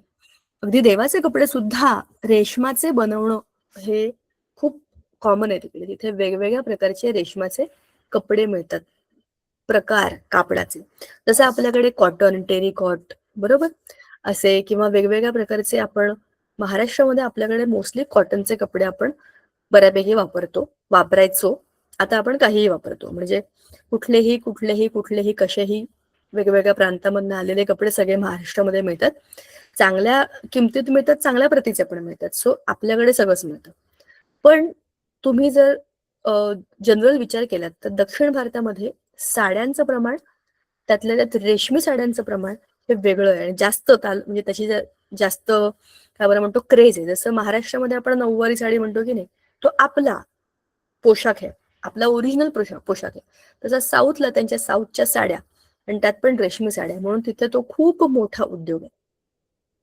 अगदी देवाचे कपडे सुद्धा रेशमाचे बनवणं हे खूप कॉमन आहे तिकडे. तिथे वेगवेगळ्या प्रकारचे रेशमाचे कपडे मिळतात, प्रकार कापडाचे. जसं आपल्याकडे कॉटन, टेरिकॉट, बरोबर, असे किंवा वेगवेगळ्या प्रकारचे आपण महाराष्ट्रामध्ये आपल्याकडे मोस्टली कॉटनचे कपडे आपण बऱ्यापैकी वापरायचो. आता आपण काहीही वापरतो, म्हणजे कुठलेही कुठलेही कुठलेही कसेही वेगवेगळ्या प्रांतामधून आलेले कपडे सगळे महाराष्ट्रामध्ये मिळतात. चांगल्या किमतीत मिळतात, चांगल्या प्रतीचे पण मिळतात. सो आपल्याकडे सगळंच मिळतं. पण तुम्ही जर जनरल विचार केलात तर दक्षिण भारतामध्ये साड्यांचं प्रमाण, त्यातल्या त्यात रेशमी साड्यांचं प्रमाण हे वेगळं आहे आणि जास्त म्हणजे त्याची जास्त काय बरं म्हणतो क्रेज आहे. जसं महाराष्ट्रामध्ये आपण नऊवारी साडी म्हणतो की नाही, तो आपला पोशाख आहे, आपला ओरिजिनल पोशाख आहे. तसा साऊथला त्यांच्या साऊथच्या साड्या आणि त्यात पण रेशमी साड्या, म्हणून तिथे तो खूप मोठा उद्योग आहे.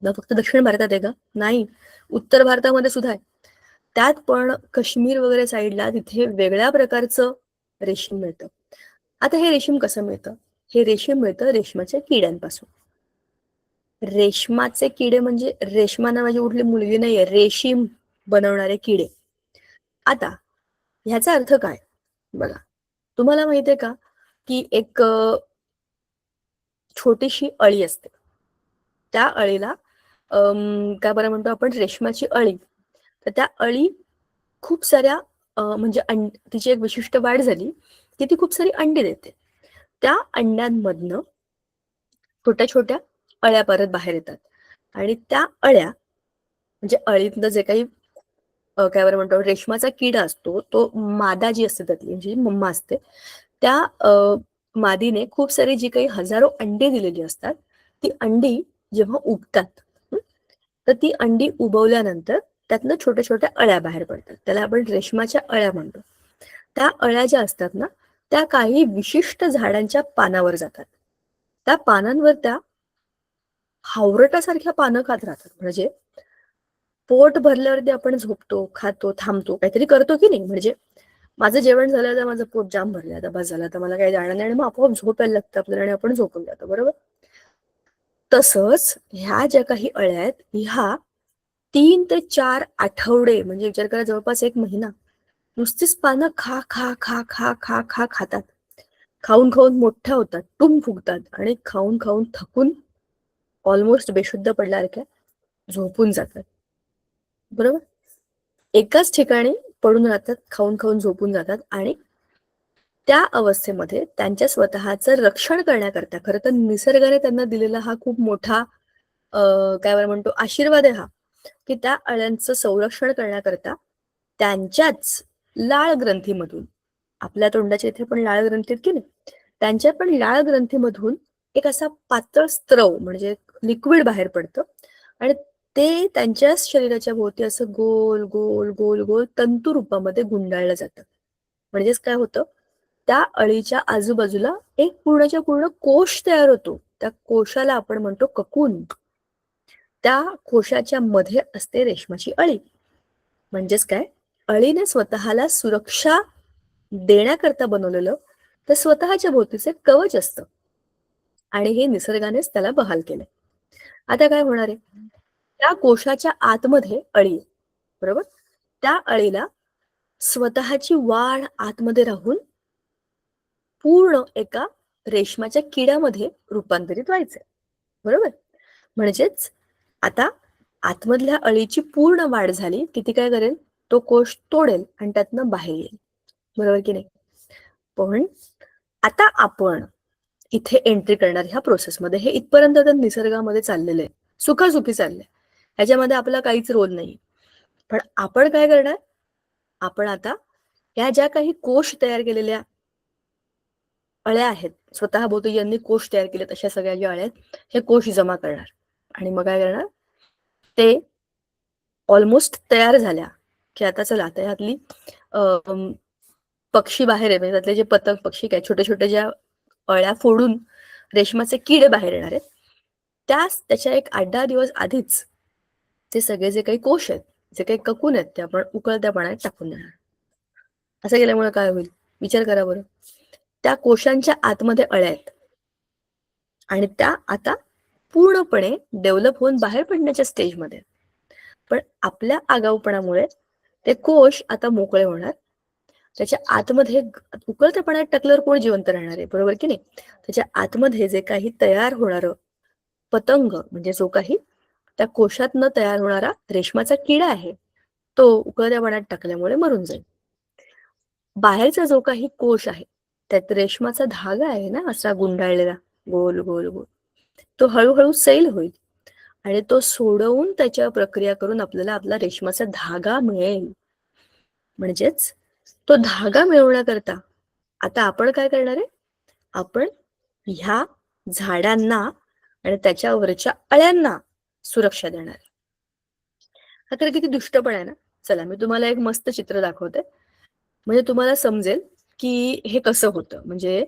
ना फक्त दक्षिण भारतात आहे का? नाही, उत्तर भारतामध्ये सुद्धा आहे. त्यात पण काश्मीर वगैरे साईडला तिथे वेगळ्या प्रकारचं रेशीम मिळतं. आता हे रेशीम कसं मिळतं? हे रेशीम मिळतं रेशमाच्या किड्यांपासून. रेशमाचे किडे म्हणजे रेशमा नावाची कुठली मुलगी नाहीये, रेशीम बनवणारे किडे. आता ह्याचा अर्थ काय बघा, तुम्हाला माहितीये का की एक छोटीशी अळी असते, त्या अळीला काय बरं म्हणतो आपण, रेशमाची अळी. तर त्या अळी खूप साऱ्या म्हणजे तिची एक विशिष्ट वाढ झाली की ती खूप सारी अंडी देते. त्या अंड्यांमधनं छोट्या छोट्या अळ्या परत बाहेर येतात आणि त्या अळ्या म्हणजे अळीतलं जे काही काय बरं म्हणतो रेशमाचा किडा असतो, तो मादा जी असते त्यातली जी मम्मा असते, त्या मादीने खूप सारी जी काही हजारो अंडी दिलेली असतात, ती अंडी जेव्हा उबतात, तर ती अंडी उबवल्यानंतर त्यातनं छोट्या छोट्या अळ्या बाहेर पडतात. त्याला आपण रेशमाच्या अळ्या म्हणतो. त्या अळ्या ज्या असतात ना, त्या काही विशिष्ट झाडांच्या पानावर जातात. त्या पानांवर त्या हावरटासारख्या पानं खात राहतात. म्हणजे पोट भरल्यावरती आपण झोपतो, खातो, थांबतो, काहीतरी करतो की नाही. म्हणजे माझं जेवण झालं तर माझं पोट जाम भरलं, आता बस झालं, तर मला काही जाणं नाही आणि मग आपोआप झोप यायला लागतं आपल्याला आणि आपण झोपून जातो, बरोबर. तसंच ह्या ज्या काही अळ्या आहेत ह्या 3 ते 4 आठवडे म्हणजे विचार करा जवळपास 1 महिना नुसतीच पानं खा खा खा खा खा खा खातात. खाऊन खाऊन मोठ्या होतात, टुम फुगतात आणि खाऊन खाऊन थकून ऑलमोस्ट बेशुद्ध पडल्यासारख्या झोपून जातात, बरोबर. एकाच ठिकाणी पडून राहतात, खाऊन खाऊन झोपून जातात आणि त्या अवस्थेमध्ये त्यांच्या स्वतःचं रक्षण करण्याकरता, खरं तर निसर्गाने त्यांना दिलेला हा खूप मोठा काय बरं म्हणतो आशीर्वाद आहे हा, की त्या अळ्यांचं संरक्षण करण्याकरता त्यांच्याच लाळ ग्रंथीमधून, आपल्या तोंडाच्या इथे पण लाळ ग्रंथी आहेत की नाही, त्यांच्या पण लाळ ग्रंथीमधून एक असा पातळ स्त्रव म्हणजे लिक्विड बाहेर पडतं आणि ते त्यांच्या शरीराच्या भोवती असं गोल गोल गोल गोल तंतू रूपामध्ये गुंडाळलं जातं. म्हणजेच काय होतं, त्या अळीच्या आजूबाजूला एक पूर्णच्या पूर्ण कोश तयार होतो. त्या कोशाला आपण म्हणतो ककून. त्या कोशाच्या मध्ये असते रेशमाची अळी. म्हणजेच काय, अळीने स्वतःला सुरक्षा देण्याकरता बनवलेलं तर स्वतःच्या भोवतीचे कवच असतं आणि हे निसर्गानेच त्याला बहाल केलंय. आता काय होणार आहे, त्या कोशाच्या आतमध्ये अळी आहे, बरोबर. त्या अळीला स्वतःची वाढ आतमध्ये राहून पूर्ण एका रेशमाच्या किड्यामध्ये रूपांतरित व्हायचंय, बरोबर. म्हणजेच आता आतमधल्या अळीची पूर्ण वाढ झाली की ती काय करेल, तो कोश तोडेल आणि त्यातनं बाहेर येईल, बरोबर की नाही. पण आता आपण इथे एंट्री करणार ह्या प्रोसेसमध्ये. हे इथपर्यंत तर निसर्गामध्ये चाललेलं आहे, सुखासुखी चाललंय, ह्याच्यामध्ये आपला काहीच रोल नाही. पण आपण काय करणार, आपण आता या ज्या काही कोश तयार केलेल्या अळ्या आहेत, स्वतः भोवती ज्यांनी कोश तयार केले तशा सगळ्या ज्या अळ्या आहेत, हे कोश जमा करणार आणि मग काय करणार, ते ऑलमोस्ट तयार झाल्या की आता चला आता ह्यातली पक्षी बाहेर आहे, म्हणजे त्यातले जे पतंग पक्षी काय छोटे छोटे ज्या अळ्या फोडून रेशमाचे किडे बाहेर येणार आहेत, त्याच्या एक 8-10 दिवस आधीच ते सगळे जे काही कोश आहेत, जे काही ककून आहेत, ते आपण उकळत्या पाण्यात टाकून देणार. असं केल्यामुळे काय होईल, विचार करा बरं. त्या कोशांच्या आतमध्ये अळ्या आहेत आणि त्या आता पूर्णपणे डेव्हलप होऊन बाहेर पडण्याच्या स्टेजमध्ये. पण आपल्या आगाऊपणामुळे ते कोश आता मोकळे होणार. त्याच्या आतमध्ये उकळत्या पाण्यात टाकल्यावर कोण जिवंत राहणार आहे, बरोबर की नाही. त्याच्या आतमध्ये जे काही तयार होणारं पतंग, म्हणजे जो काही त्या कोशात न तयार होणारा रेशमाचा किडा आहे, तो उकळत्या पाण्यात टाकल्यामुळे मरून जाईल. बाहेरचा जो काही कोश आहे, त्यात रेशमाचा धागा आहे ना असा गुंडाळलेला गोल गोल गोल, तो हळूहळू सैल होईल आणि तो सोडवून त्याच्या प्रक्रिया करून आपल्याला आपला रेशमाचा धागा मिळेल. म्हणजेच तो धागा मिळवण्याकरता आता आपण काय करणार आहे, आपण ह्या झाडांना आणि त्याच्यावरच्या अळ्यांना सुरक्षा देणार आहे. हा तर किती दुष्टपण आहे ना. चला मी तुम्हाला एक मस्त चित्र दाखवते, म्हणजे तुम्हाला समजेल की हे कसं होतं. म्हणजे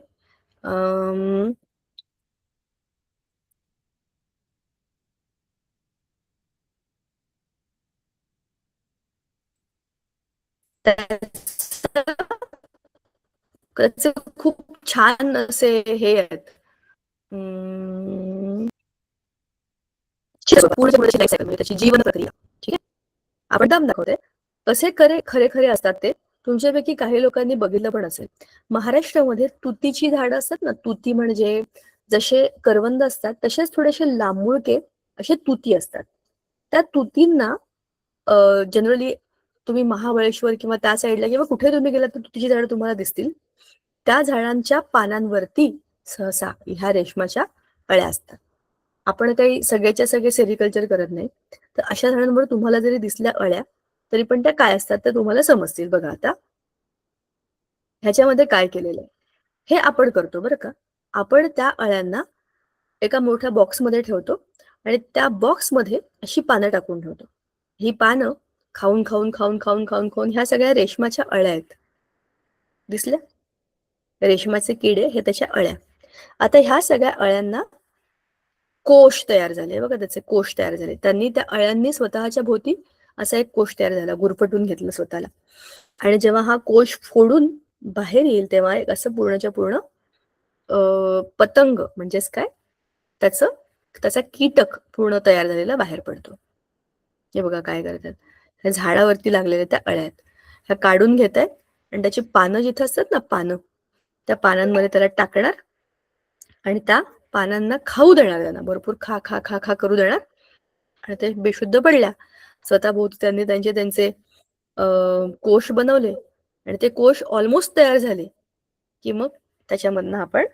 त्याचे खूप छान असे हे आहेत. म्हणजे त्याची जीवन प्रक्रिया, ठीक आहे. आपण दम दाखवते कसे खरे खरे असतात ते तुमच्यापैकी काही लोकांनी बघितलं पण असेल. महाराष्ट्रामध्ये तुतीची झाडं असतात ना, तुती म्हणजे जसे करवंद असतात तसेच थोडेसे लांबुळके असे तुती असतात. त्या तुतींना जनरली तुम्ही महाबळेश्वर किंवा त्या साईडला किंवा कुठे तुम्ही गेलात तर तुतीची झाडं तुम्हाला दिसतील. त्या झाडांच्या पानांवरती सहसा ह्या रेशमाच्या अळ्या असतात. आपण काही सगळ्याच्या सगळे सेरिकल्चर करत नाही, तर अशा झाडांवर तुम्हाला जरी दिसल्या अळ्या तरी पण त्या काय असतात ते तुम्हाला समजतील. बघा आता ह्याच्यामध्ये काय केलेलं आहे, हे आपण करतो बरं का. आपण त्या अळ्यांना एका मोठ्या बॉक्समध्ये ठेवतो आणि त्या बॉक्समध्ये अशी पानं टाकून ठेवतो. ही पानं खाऊन खाऊन खाऊन खाऊन खाऊन खाऊन ह्या सगळ्या रेशमाच्या अळ्या आहेत, दिसल्या. रेशमाचे किडे हे त्याच्या अळ्या. आता ह्या सगळ्या अळ्यांना कोश तयार झाले, बघा त्याचे कोश तयार झाले. त्यांनी त्या अळ्यांनी स्वतःच्या भोवती असा एक कोश तयार झाला, गुरफटून घेतलं स्वतःला. आणि जेव्हा हा कोश फोडून बाहेर येईल तेव्हा एक असं पूर्णच्या पूर्ण पतंग म्हणजेच काय, त्याचा कीटक पूर्ण तयार झालेला बाहेर पडतो. हे बघा काय करतात, ह्या झाडावरती लागलेल्या त्या अळ्या आहेत, ह्या काढून घेत आहेत आणि त्याची पानं जिथं असतात ना पानं, त्या पानांमध्ये त्याला टाकणार आणि त्या पानांना खाऊ देणार, त्यांना भरपूर खा खा खा खा करू देणार. आणि ते बेशुद्ध पडल्या स्वतः भोवती त्यांनी त्यांचे कोश बनवले आणि ते कोश ऑलमोस्ट तयार झाले की मग त्याच्यामधनं आपण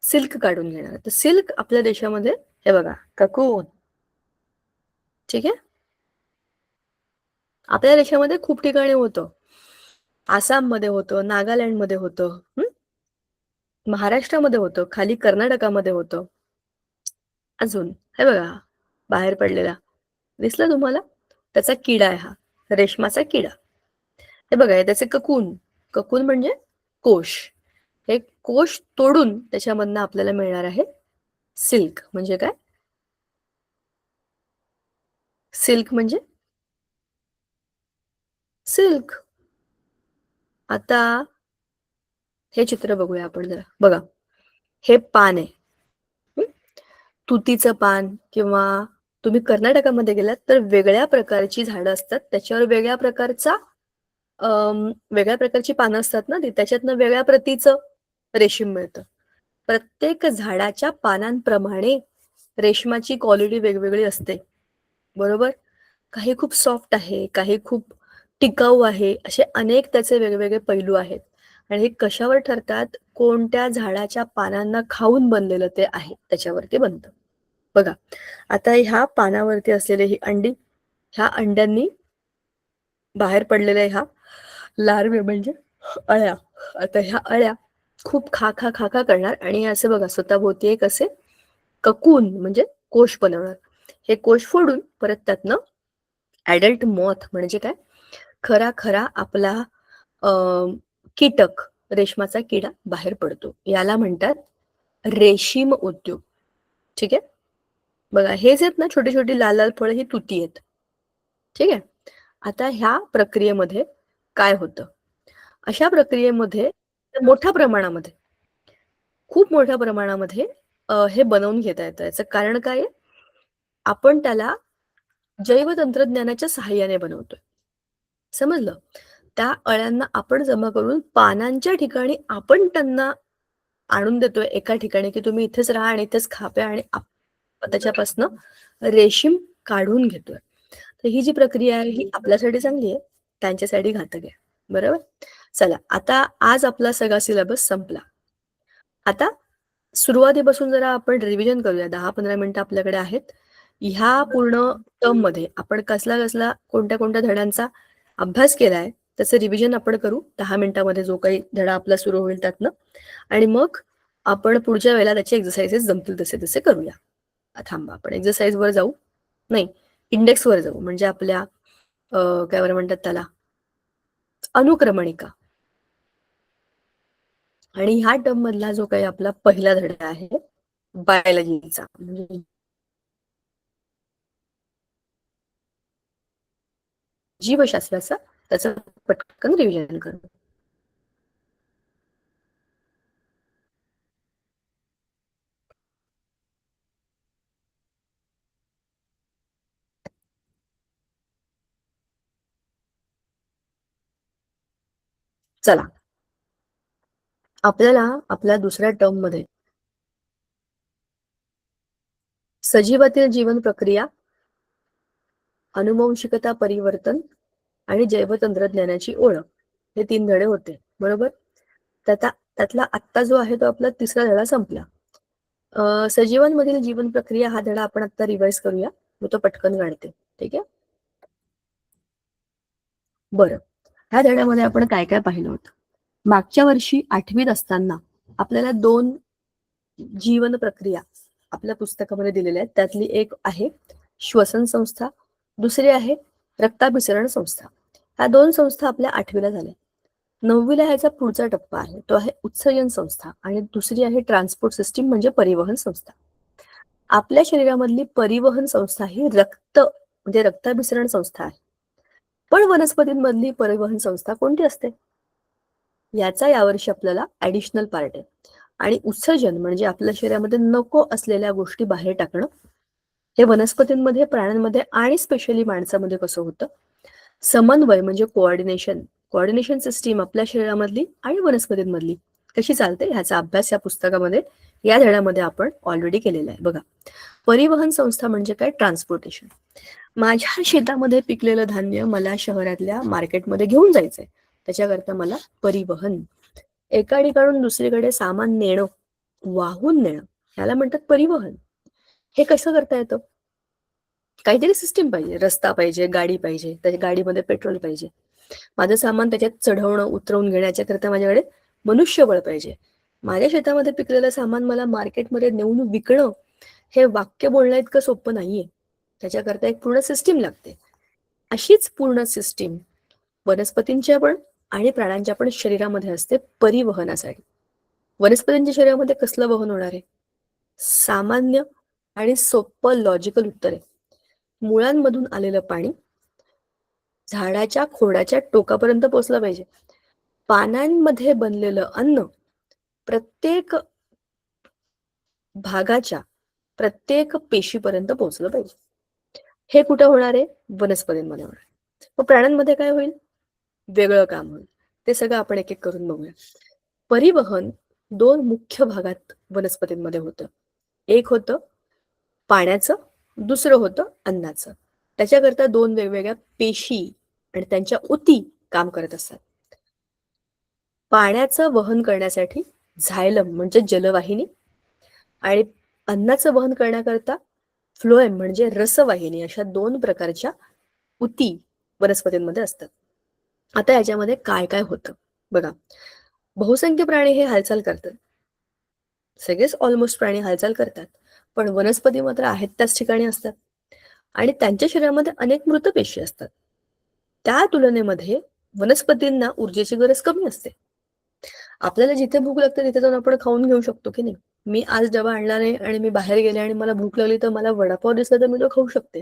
सिल्क काढून घेणार. तर सिल्क आपल्या देशामध्ये हे बघा ककून, ठीक आहे. आपल्या देशामध्ये खूप ठिकाणी होतं, आसाममध्ये होतं, नागालँडमध्ये होतं, महाराष्ट्रामध्ये होतं, खाली कर्नाटकामध्ये होतं. अजून हे बघा बाहेर पडलेला दिसला तुम्हाला, त्याचा किडा आहे हा रेशमाचा किडा. हे बघा त्याचे ककून, ककून म्हणजे कोश. हे कोश तोडून त्याच्यामधनं आपल्याला मिळणार आहे सिल्क. म्हणजे काय? सिल्क म्हणजे सिल्क. आता हे चित्र बघूया आपण जरा. बघा, हे पान आहे. हं? तुतीचं पान किंवा तुम्ही कर्नाटकामध्ये गेलात तर वेगळ्या प्रकारची झाडं असतात. त्याच्यावर वेगळ्या प्रकारची पानं असतात ना ती. त्याच्यातनं वेगळ्या प्रतीचं रेशीम मिळतं. प्रत्येक झाडाच्या पानांप्रमाणे रेशमाची क्वालिटी वेगवेगळी असते. बरोबर? काही खूप सॉफ्ट आहे, काही खूप टिकाऊ आहे. असे अनेक त्याचे वेगवेगळे पैलू आहेत. आणि हे कशावर ठरतात? कोणत्या झाडाच्या पानांना खाऊन बनलेलं ते आहे, त्याच्यावरती बनतं. बघा, आता ह्या पानावरती असलेली ही अंडी, ह्या अंड्यांनी बाहेर पडलेल्या ह्या लार्वे म्हणजे अळ्या. आता ह्या अळ्या खूप खा खा करणार आणि असं बघा स्वतःभोवती एक असे ककून म्हणजे कोश बनवणार. हे कोश फोडून परत त्यातनं ॲडल्ट मॉथ म्हणजे काय? खरा खरा आपला कीटक, रेशमाचा किडा बाहेर पडतो. याला म्हणतात रेशीम उद्योग. ठीक आहे? बघा, हेच आहेत ना छोटी छोटी लाल लाल फळं, ही तुती आहेत. ठीक आहे? आता ह्या प्रक्रियेमध्ये काय होतं? अशा प्रक्रियेमध्ये मोठ्या प्रमाणामध्ये, खूप मोठ्या प्रमाणामध्ये हे बनवून घेता येतं. याचं कारण काय आहे? आपण त्याला जैवतंत्रज्ञानाच्या सहाय्याने बनवतोय. समजलं? त्या अळ्यांना आपण जमा करून पानांच्या ठिकाणी आपण त्यांना आणून देतोय एका ठिकाणी, की तुम्ही इथेच राहा आणि इथेच खा प्या आणि त्याच्यापासनं रेशीम काढून घेतोय. तर ही जी प्रक्रिया आहे ही आपल्यासाठी चांगली आहे, त्यांच्यासाठी घातक आहे. बरोबर? चला, आता आज आपला सगळा सिलेबस संपला. आता सुरुवातीपासून जरा आपण रिव्हिजन करूया. 10-15 मिनिटं आपल्याकडे आहेत. ह्या पूर्ण टर्ममध्ये आपण कसला-कसला, कोणत्या-कोणत्या धड्यांचा अभ्यास केलाय, त्याचं रिव्हिजन आपण करू 10 मिनिटामध्ये जो काही धडा आपला सुरू होईल त्यातनं. आणि मग आपण पुढच्या वेळेला त्याचे एक्सरसाइजेस जमतील तसे-तसे करूया. थांबा, आपण एक्सरसाइजवर जाऊ. नाही, इंडेक्सवर जाऊ. म्हणजे आपल्या काय बरं म्हणतात त्याला, अनुक्रमणिका. आणि ह्या टर्म मधला जो काही आपला पहिला धडा आहे बायोलॉजीचा, म्हणजे जीवशास्त्राचा, त्याचं पटकन रिव्हिजन करू. चला, आपल्याला आपल्या दुसऱ्या टर्म मध्ये सजीवातील जीवन प्रक्रिया, अनुवंशिकता परिवर्तन आणि जैवतंत्रज्ञानाची ओळख, हे 3 धडे होते. बरोबर? त्यातला आत्ता जो आहे तो आपला तिसरा धडा संपला. सजीवांमधील जीवन प्रक्रिया हा धडा आपण आता रिवाइज करूया. मी तो पटकन काढते. ठीक आहे? बरं, ह्या धड्यामध्ये आपण काय काय पाहिलं होतं? मागच्या वर्षी 8वीत असताना आपल्याला 2 जीवन प्रक्रिया आपल्या पुस्तकामध्ये दिलेल्या आहेत. त्यातली एक आहे श्वसन संस्था, दुसरी आहे रक्ताभिसरण संस्था. ह्या 2 संस्था आपल्या 8वीला झाल्या. 9वीला ह्याचा पुढचा टप्पा आहे, तो आहे उत्सर्जन संस्था आणि दुसरी आहे ट्रान्सपोर्ट सिस्टीम म्हणजे परिवहन संस्था. आपल्या शरीरामधली परिवहन संस्था ही रक्त म्हणजे रक्ताभिसरण संस्था आहे. पण वनस्पतींमधली परिवहन संस्था कोणती असते? याचा यावर्षी आपल्याला ऍडिशनल पार्ट आहे. आणि उत्सर्जन म्हणजे आपल्या शरीरामध्ये नको असलेल्या गोष्टी बाहेर टाकणं. हे वनस्पतींमध्ये, प्राण्यांमध्ये आणि स्पेशली माणसामध्ये कसं होतं? समन्वय म्हणजे कोऑर्डिनेशन सिस्टीम आपल्या शरीरामधली आणि वनस्पतींमधली कशी चालते ह्याचा अभ्यास या पुस्तकामध्ये, या धड्यामध्ये आपण ऑलरेडी केलेला आहे. बघा, परिवहन संस्था म्हणजे काय? ट्रान्सपोर्टेशन. माझ्या शेतामध्ये पिकलेलं धान्य मला शहरातल्या मार्केटमध्ये घेऊन जायचंय, त्याच्याकरता मला परिवहन, एका ठिकाणून दुसरीकडे सामान नेणं, वाहून नेणं, ह्याला म्हणतात परिवहन. हे कसं करता येतं? काहीतरी सिस्टीम पाहिजे, रस्ता पाहिजे, गाडी पाहिजे, त्या गाडीमध्ये पेट्रोल पाहिजे. माझं सामान त्याच्यात चढवणं, उतरवून घेण्याच्या करता माझ्याकडे मनुष्यबळ पाहिजे. माझ्या शेतामध्ये पिकलेलं सामान मला मार्केटमध्ये नेऊन विकणं, हे वाक्य बोलण्या इतकं सोपं नाहीये. त्याच्याकरता एक पूर्ण सिस्टीम लागते. अशीच पूर्ण सिस्टीम वनस्पतींच्या पण आणि प्राण्यांच्या पण शरीरामध्ये असते परिवहनासाठी. वनस्पतींच्या शरीरामध्ये कसलं वहन होणार आहे? सामान्य आणि सोपं लॉजिकल उत्तर आहे. मुळांमधून आलेलं पाणी झाडाच्या खोडाच्या टोकापर्यंत पोहोचलं पाहिजे. पानांमध्ये बनलेलं अन्न प्रत्येक भागाच्या प्रत्येक पेशीपर्यंत पोहोचलं पाहिजे. हे कुठं होणार आहे? वनस्पतींमध्ये होणार आहे. मग प्राण्यांमध्ये काय होईल? वेगळं काम होईल. ते सगळं आपण एक एक करून बघूया. परिवहन 2 मुख्य भागात वनस्पतींमध्ये होतं. एक होतं पाण्याचं, दुसरं होतं अन्नाचं. त्याच्याकरता 2 वेगवेगळ्या पेशी आणि त्यांच्या उती काम करत असतात. पाण्याचं वहन करण्यासाठी झायलम म्हणजे जलवाहिनी आणि अन्नाचं वहन करण्याकरता फ्लोएम म्हणजे रसवाहिनी, अशा 2 प्रकारच्या उती वनस्पतींमध्ये असतात. आता याच्यामध्ये काय काय होतं बघा. बहुसंख्य प्राणी हे हालचाल करतात. सगळेच ऑलमोस्ट प्राणी हालचाल करतात, पण वनस्पती मात्र आहेत त्याच ठिकाणी असतात आणि त्यांच्या शरीरामध्ये अनेक मृत पेशी असतात. त्या तुलनेमध्ये वनस्पतींना ऊर्जेची गरज कमी असते. आपल्याला जिथे भूक लागते तिथे जाऊन आपण खाऊन घेऊ शकतो की नाही? मी आज डबा आणला नाही आणि मी बाहेर गेले आणि मला भूक लागली तर मला वडापाव दिसला तर मी तो खाऊ शकते.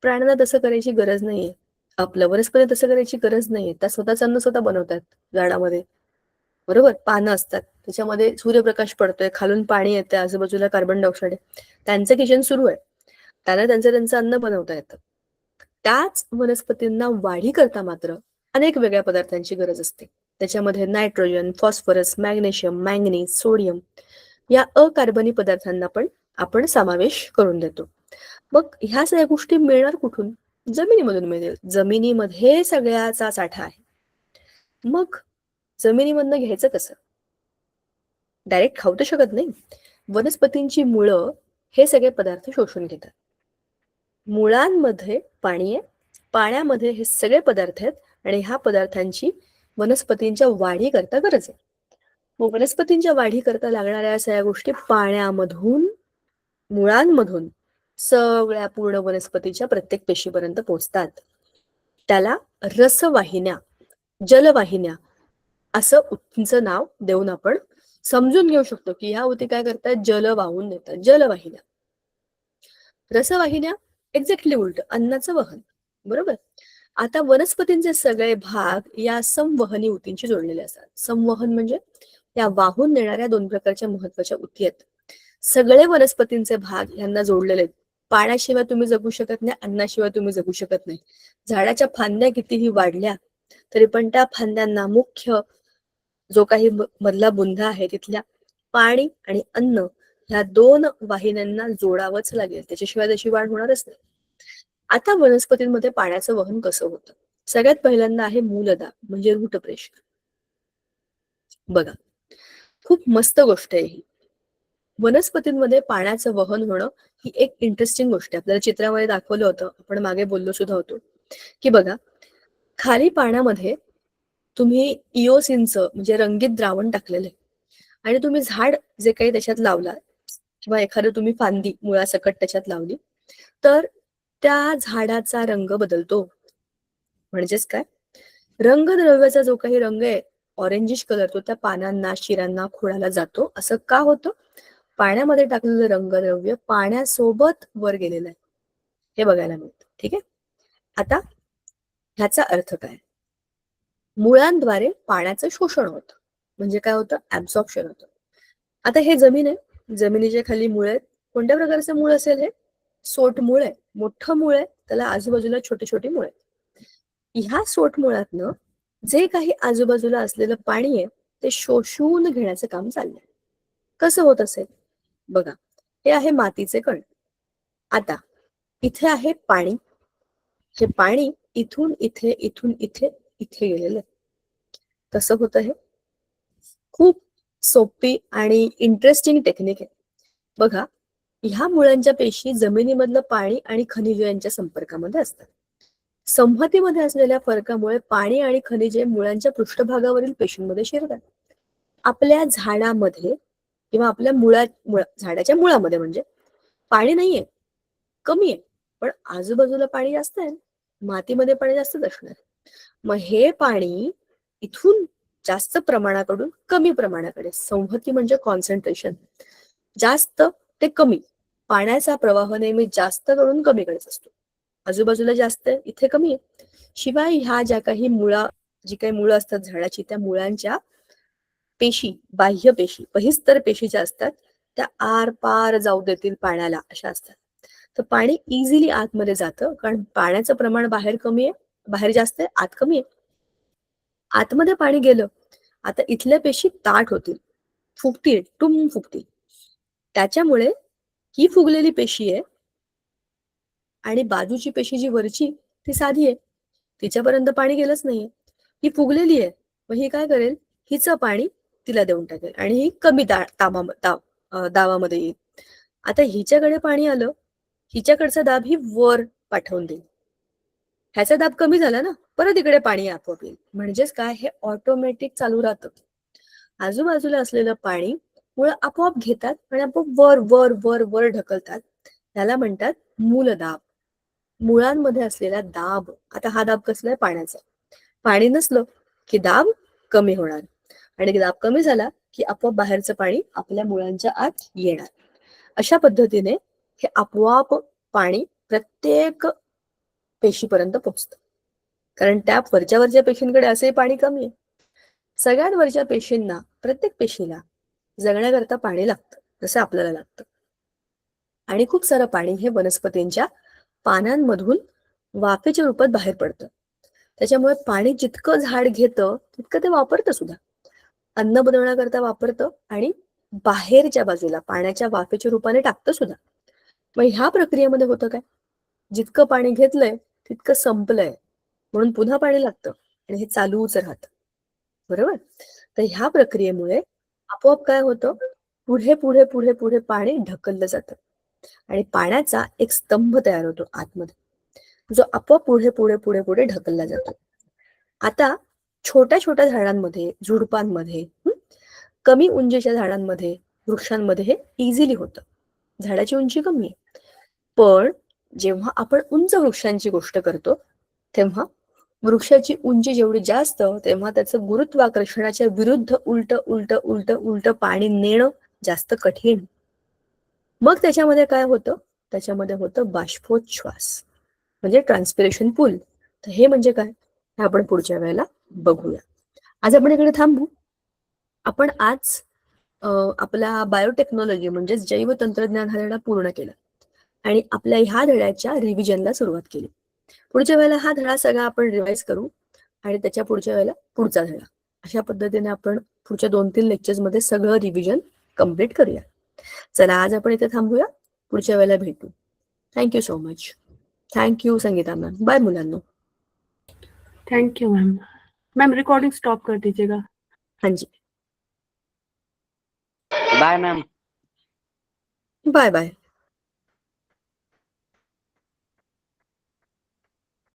प्राण्यांना तसं करायची गरज नाहीये. आपल्या वनस्पती तसं करायची गरज नाहीये. त्या स्वतःच अन्न स्वतः बनवतात झाडामध्ये. बरोबर? पानं असतात. त्याच्यामध्ये सूर्यप्रकाश पडतोय, खालून पाणी येतंय, आजूबाजूला कार्बन डायऑक्साईड आहे. त्यांचं किचन सुरू आहे. त्यांना त्यांचं अन्न बनवता येतं. त्याच वनस्पतींना वाढीकरता मात्र अनेक वेगळ्या पदार्थांची गरज असते. त्याच्यामध्ये nitrogen, phosphorus, magnesium, manganese, sodium या अकार्बनी पदार्थांना पण आपण समावेश करून देतो. मग ह्या सगळ्या गोष्टी मिळणार कुठून? जमिनीमधून मिळेल. जमिनीमध्ये सगळ्याचा साठा आहे. मग जमिनीमधनं घ्यायचं कसं? डायरेक्ट खाऊ तर शकत नाही. वनस्पतींची मुळं हे सगळे पदार्थ शोषून घेतात. मुळांमध्ये पाणी आहे, पाण्यामध्ये हे सगळे पदार्थ आहेत आणि ह्या पदार्थांची वनस्पतींच्या वाढीकरता गरज आहे. मग वनस्पतींच्या वाढीकरता लागणाऱ्या सगळ्या गोष्टी पाण्यामधून, मुळांमधून सगळ्या पूर्ण वनस्पतीच्या प्रत्येक पेशीपर्यंत पोहोचतात. त्याला रसवाहिन्या, जलवाहिन्या असं उतींचं नाव देऊन आपण समजून घेऊ शकतो की ह्या उती काय करतात? जल वाहून नेतात. जलवाहिन्या. रसवाहिन्या एक्झॅक्टली उलट, अन्नाचं वहन. बरोबर? आता वनस्पतींचे सगळे भाग या संवहनी उतींशी जोडलेले असतात. संवहन म्हणजे या वाहून नेणाऱ्या 2 प्रकारच्या महत्वाच्या उती आहेत. सगळे वनस्पतींचे भाग यांना जोडलेले आहेत. पाण्याशिवाय तुम्ही जगू शकत नाही, अन्नाशिवाय तुम्ही जगू शकत नाही. झाडाच्या फांद्या कितीही वाढल्या तरी पण त्या फांद्यांना मुख्य जो काही मधला बुंदा आहे तिथल्या पाणी आणि अन्न ह्या 2 वाहिन्यांना जोडावंच लागेल. त्याच्याशिवाय त्याची वाढ होणारच नाही. आता वनस्पतींमध्ये पाण्याचं वहन कसं होतं? सगळ्यात पहिल्यांदा आहे मूलदा म्हणजे रूट प्रेशर. बघा, खूप मस्त गोष्ट आहे ही. वनस्पतींमध्ये पाण्याचं वहन होणं ही एक इंटरेस्टिंग गोष्ट आहे. आपल्याला चित्रामध्ये दाखवलं होतं, आपण मागे बोललो सुद्धा होतो की बघा, खाली पाण्यामध्ये तुम्ही इओसिनचं म्हणजे रंगीत द्रावण टाकलेलं आहे आणि तुम्ही झाड जे काही त्याच्यात लावला किंवा एखादं तुम्ही फांदी मुळासकट त्याच्यात लावली तर त्या झाडाचा रंग बदलतो. म्हणजेच काय? रंगद्रव्याचा जो काही रंग आहे ऑरेंजिश कलर तो त्या पानांना, शिरांना, खोडाला जातो. असं का होतं? पाण्यामध्ये टाकलेलं रंगद्रव्य पाण्यासोबत वर गेलेलं आहे, हे बघायला मिळतं. ठीक आहे. आता ह्याचा अर्थ काय? मुळांद्वारे पाण्याचं शोषण होतं. म्हणजे काय होतं? ऍब्सॉर्प्शन होतं. आता हे जमीन आहे, जमिनीच्या खाली मूळ आहेत. कोणत्या प्रकारचं मूळ असेल हे? सोट मूळ आहे. मोठं मूळ आहे, त्याला आजूबाजूला छोटी छोटी मूळ आहेत. ह्या सोट मुळातनं जे काही आजूबाजूला असलेलं पाणी आहे ते शोषून घेण्याचं काम चाललंय. कसं होत असेल? बघा, हे आहे मातीचे कण. आता इथे आहे पाणी. हे पाणी इथून इथे, इथून इथे, इथे गेलेलं आहे. कसं होतं हे? खूप सोपी आणि इंटरेस्टिंग टेक्निक आहे. बघा, ह्या मुळांच्या पेशी जमिनीमधलं पाणी आणि खनिज यांच्या संपर्कामध्ये असतात. संहतीमध्ये असलेल्या फरकामुळे पाणी आणि खनिजे मुळांच्या पृष्ठभागावरील पेशींमध्ये शिरतात. आपल्या झाडामध्ये किंवा आपल्या झाडाच्या मुळामध्ये म्हणजे पाणी नाहीये, कमी आहे, पण आजूबाजूला पाणी जास्त आहे. मातीमध्ये पाणी जास्तच असणार. मग हे पाणी इथून जास्त प्रमाणाकडून कमी प्रमाणाकडे. संहती म्हणजे कॉन्सन्ट्रेशन. जास्त ते कमी. पाण्याचा प्रवाह नेहमी जास्त कडून कमीकडेच असतो. आजूबाजूला जास्त आहे, इथे कमी आहे. शिवाय ह्या ज्या काही जी काही मुळं असतात झाडाची, त्या मुळांच्या पेशी, बाह्य पेशी, बहिस्तर पेशी ज्या असतात त्या आर पार जाऊ देतील पाण्याला, अशा असतात. तर पाणी इझिली आतमध्ये जातं, कारण पाण्याचं प्रमाण बाहेर कमी आहे, बाहेर जास्त आहे, आत कमी आहे. आतमध्ये पाणी गेलं, आता इथल्या पेशी ताठ होतील, फुगतील, टुम फुगतील. त्याच्यामुळे ही फुगलेली पेशी आहे आणि बाजूची पेशी जी वरची ती साधी आहे, तिच्यापर्यंत पाणी गेलंच नाहीये. ही फुगलेली आहे, मग ही काय करेल, हिचं पाणी तिला देऊन टाकेल आणि ही कमी दाबामध्ये येईल. आता हिच्याकडे पाणी आलं, हिच्याकडचा दाब ही वर पाठवून देईल. ह्याचा दाब कमी झाला ना, परत इकडे पाणी आपोआप येईल. म्हणजेच काय, हे ऑटोमॅटिक चालू राहतं. आजूबाजूला असलेलं पाणी मुळं आपोआप घेतात आणि आपोआप वर वर वर वर ढकलतात. त्याला म्हणतात मूलदाब. मुळांमध्ये असलेला दाब. आता हा दाब कसला आहे, पाण्याचा. पाणी नसलं की दाब कमी होणार आणि दाब कमी झाला की आपोआप बाहेरचं पाणी आपल्या मुळांच्या आत येणार. अशा पद्धतीने हे आपोआप पाणी प्रत्येक पेशीपर्यंत पोहोचतं. कारण त्या वरच्या पेशींकडे असे पाणी कमी आहे. सगळ्यात वरच्या पेशींना, प्रत्येक पेशीला जगण्याकरता पाणी लागतं, जसं आपल्याला लागतं. आणि खूप सारं पाणी हे वनस्पतींच्या पानांमधून वाफेच्या रूपात बाहेर पडतं. त्याच्यामुळे पाणी जितकं झाड घेतं तितकं ते वापरतं सुद्धा. अन्न बनवण्याकरता वापरतं आणि बाहेरच्या बाजूला पाण्याच्या वाफेच्या रूपाने टाकतं सुद्धा. मग ह्या प्रक्रियेमध्ये होतं काय, जितकं पाणी घेतलंय तितकं संपलंय, म्हणून पुन्हा पाणी लागतं आणि हे चालूच राहतं. बरोबर. तर ह्या प्रक्रियेमुळे आपोआप काय होतं, पुढे पुढे पुढे पुढे पाणी ढकललं जातं आणि पाण्याचा एक स्तंभ तयार होतो आतमध्ये, जो आपोआप पुढे पुढे पुढे पुढे ढकलला जातो. आता छोट्या छोट्या झाडांमध्ये, झुडपांमध्ये, कमी उंचीच्या झाडांमध्ये, वृक्षांमध्ये हे इझिली होतं. झाडाची उंची कमी आहे, पण जेव्हा आपण उंच वृक्षांची गोष्ट करतो तेव्हा वृक्षाची उंची जेवढी जास्त, तेव्हा त्याचं गुरुत्वाकर्षणाच्या विरुद्ध उलट उलट उलट उलट पाणी नेणं जास्त कठीण. मग त्याच्यामध्ये काय होतं, त्याच्यामध्ये होतं बाष्पोच्छ्वास, म्हणजे ट्रान्सपिरेशन पूल. तर हे म्हणजे काय, हे आपण पुढच्या वेळेला बघूया. आज आपण इकडे थांबू. आपण आज आपला बायोटेक्नॉलॉजी म्हणजे जैव तंत्रज्ञान हा धडा पूर्ण केला आणि आपल्या ह्या धड्याच्या रिव्हिजनला सुरुवात केली. पुढच्या वेळेला हा धडा सगळा आपण रिवाइज करू आणि त्याच्या पुढच्या वेळेला पुढचा धडा. अशा पद्धतीने आपण पुढच्या 2-3 लेक्चर्समध्ये सगळं रिव्हिजन कम्प्लीट करूया. चला, आज आपण इथे थांबूया, पुढच्या वेळेला भेटू. Thank you so much. Thank you Sangeeta ma'am. Bye मुलांनो. Thank you ma'am. Ma'am recording stop कर दीजिएगा. हाँ जी. Bye ma'am. Bye bye.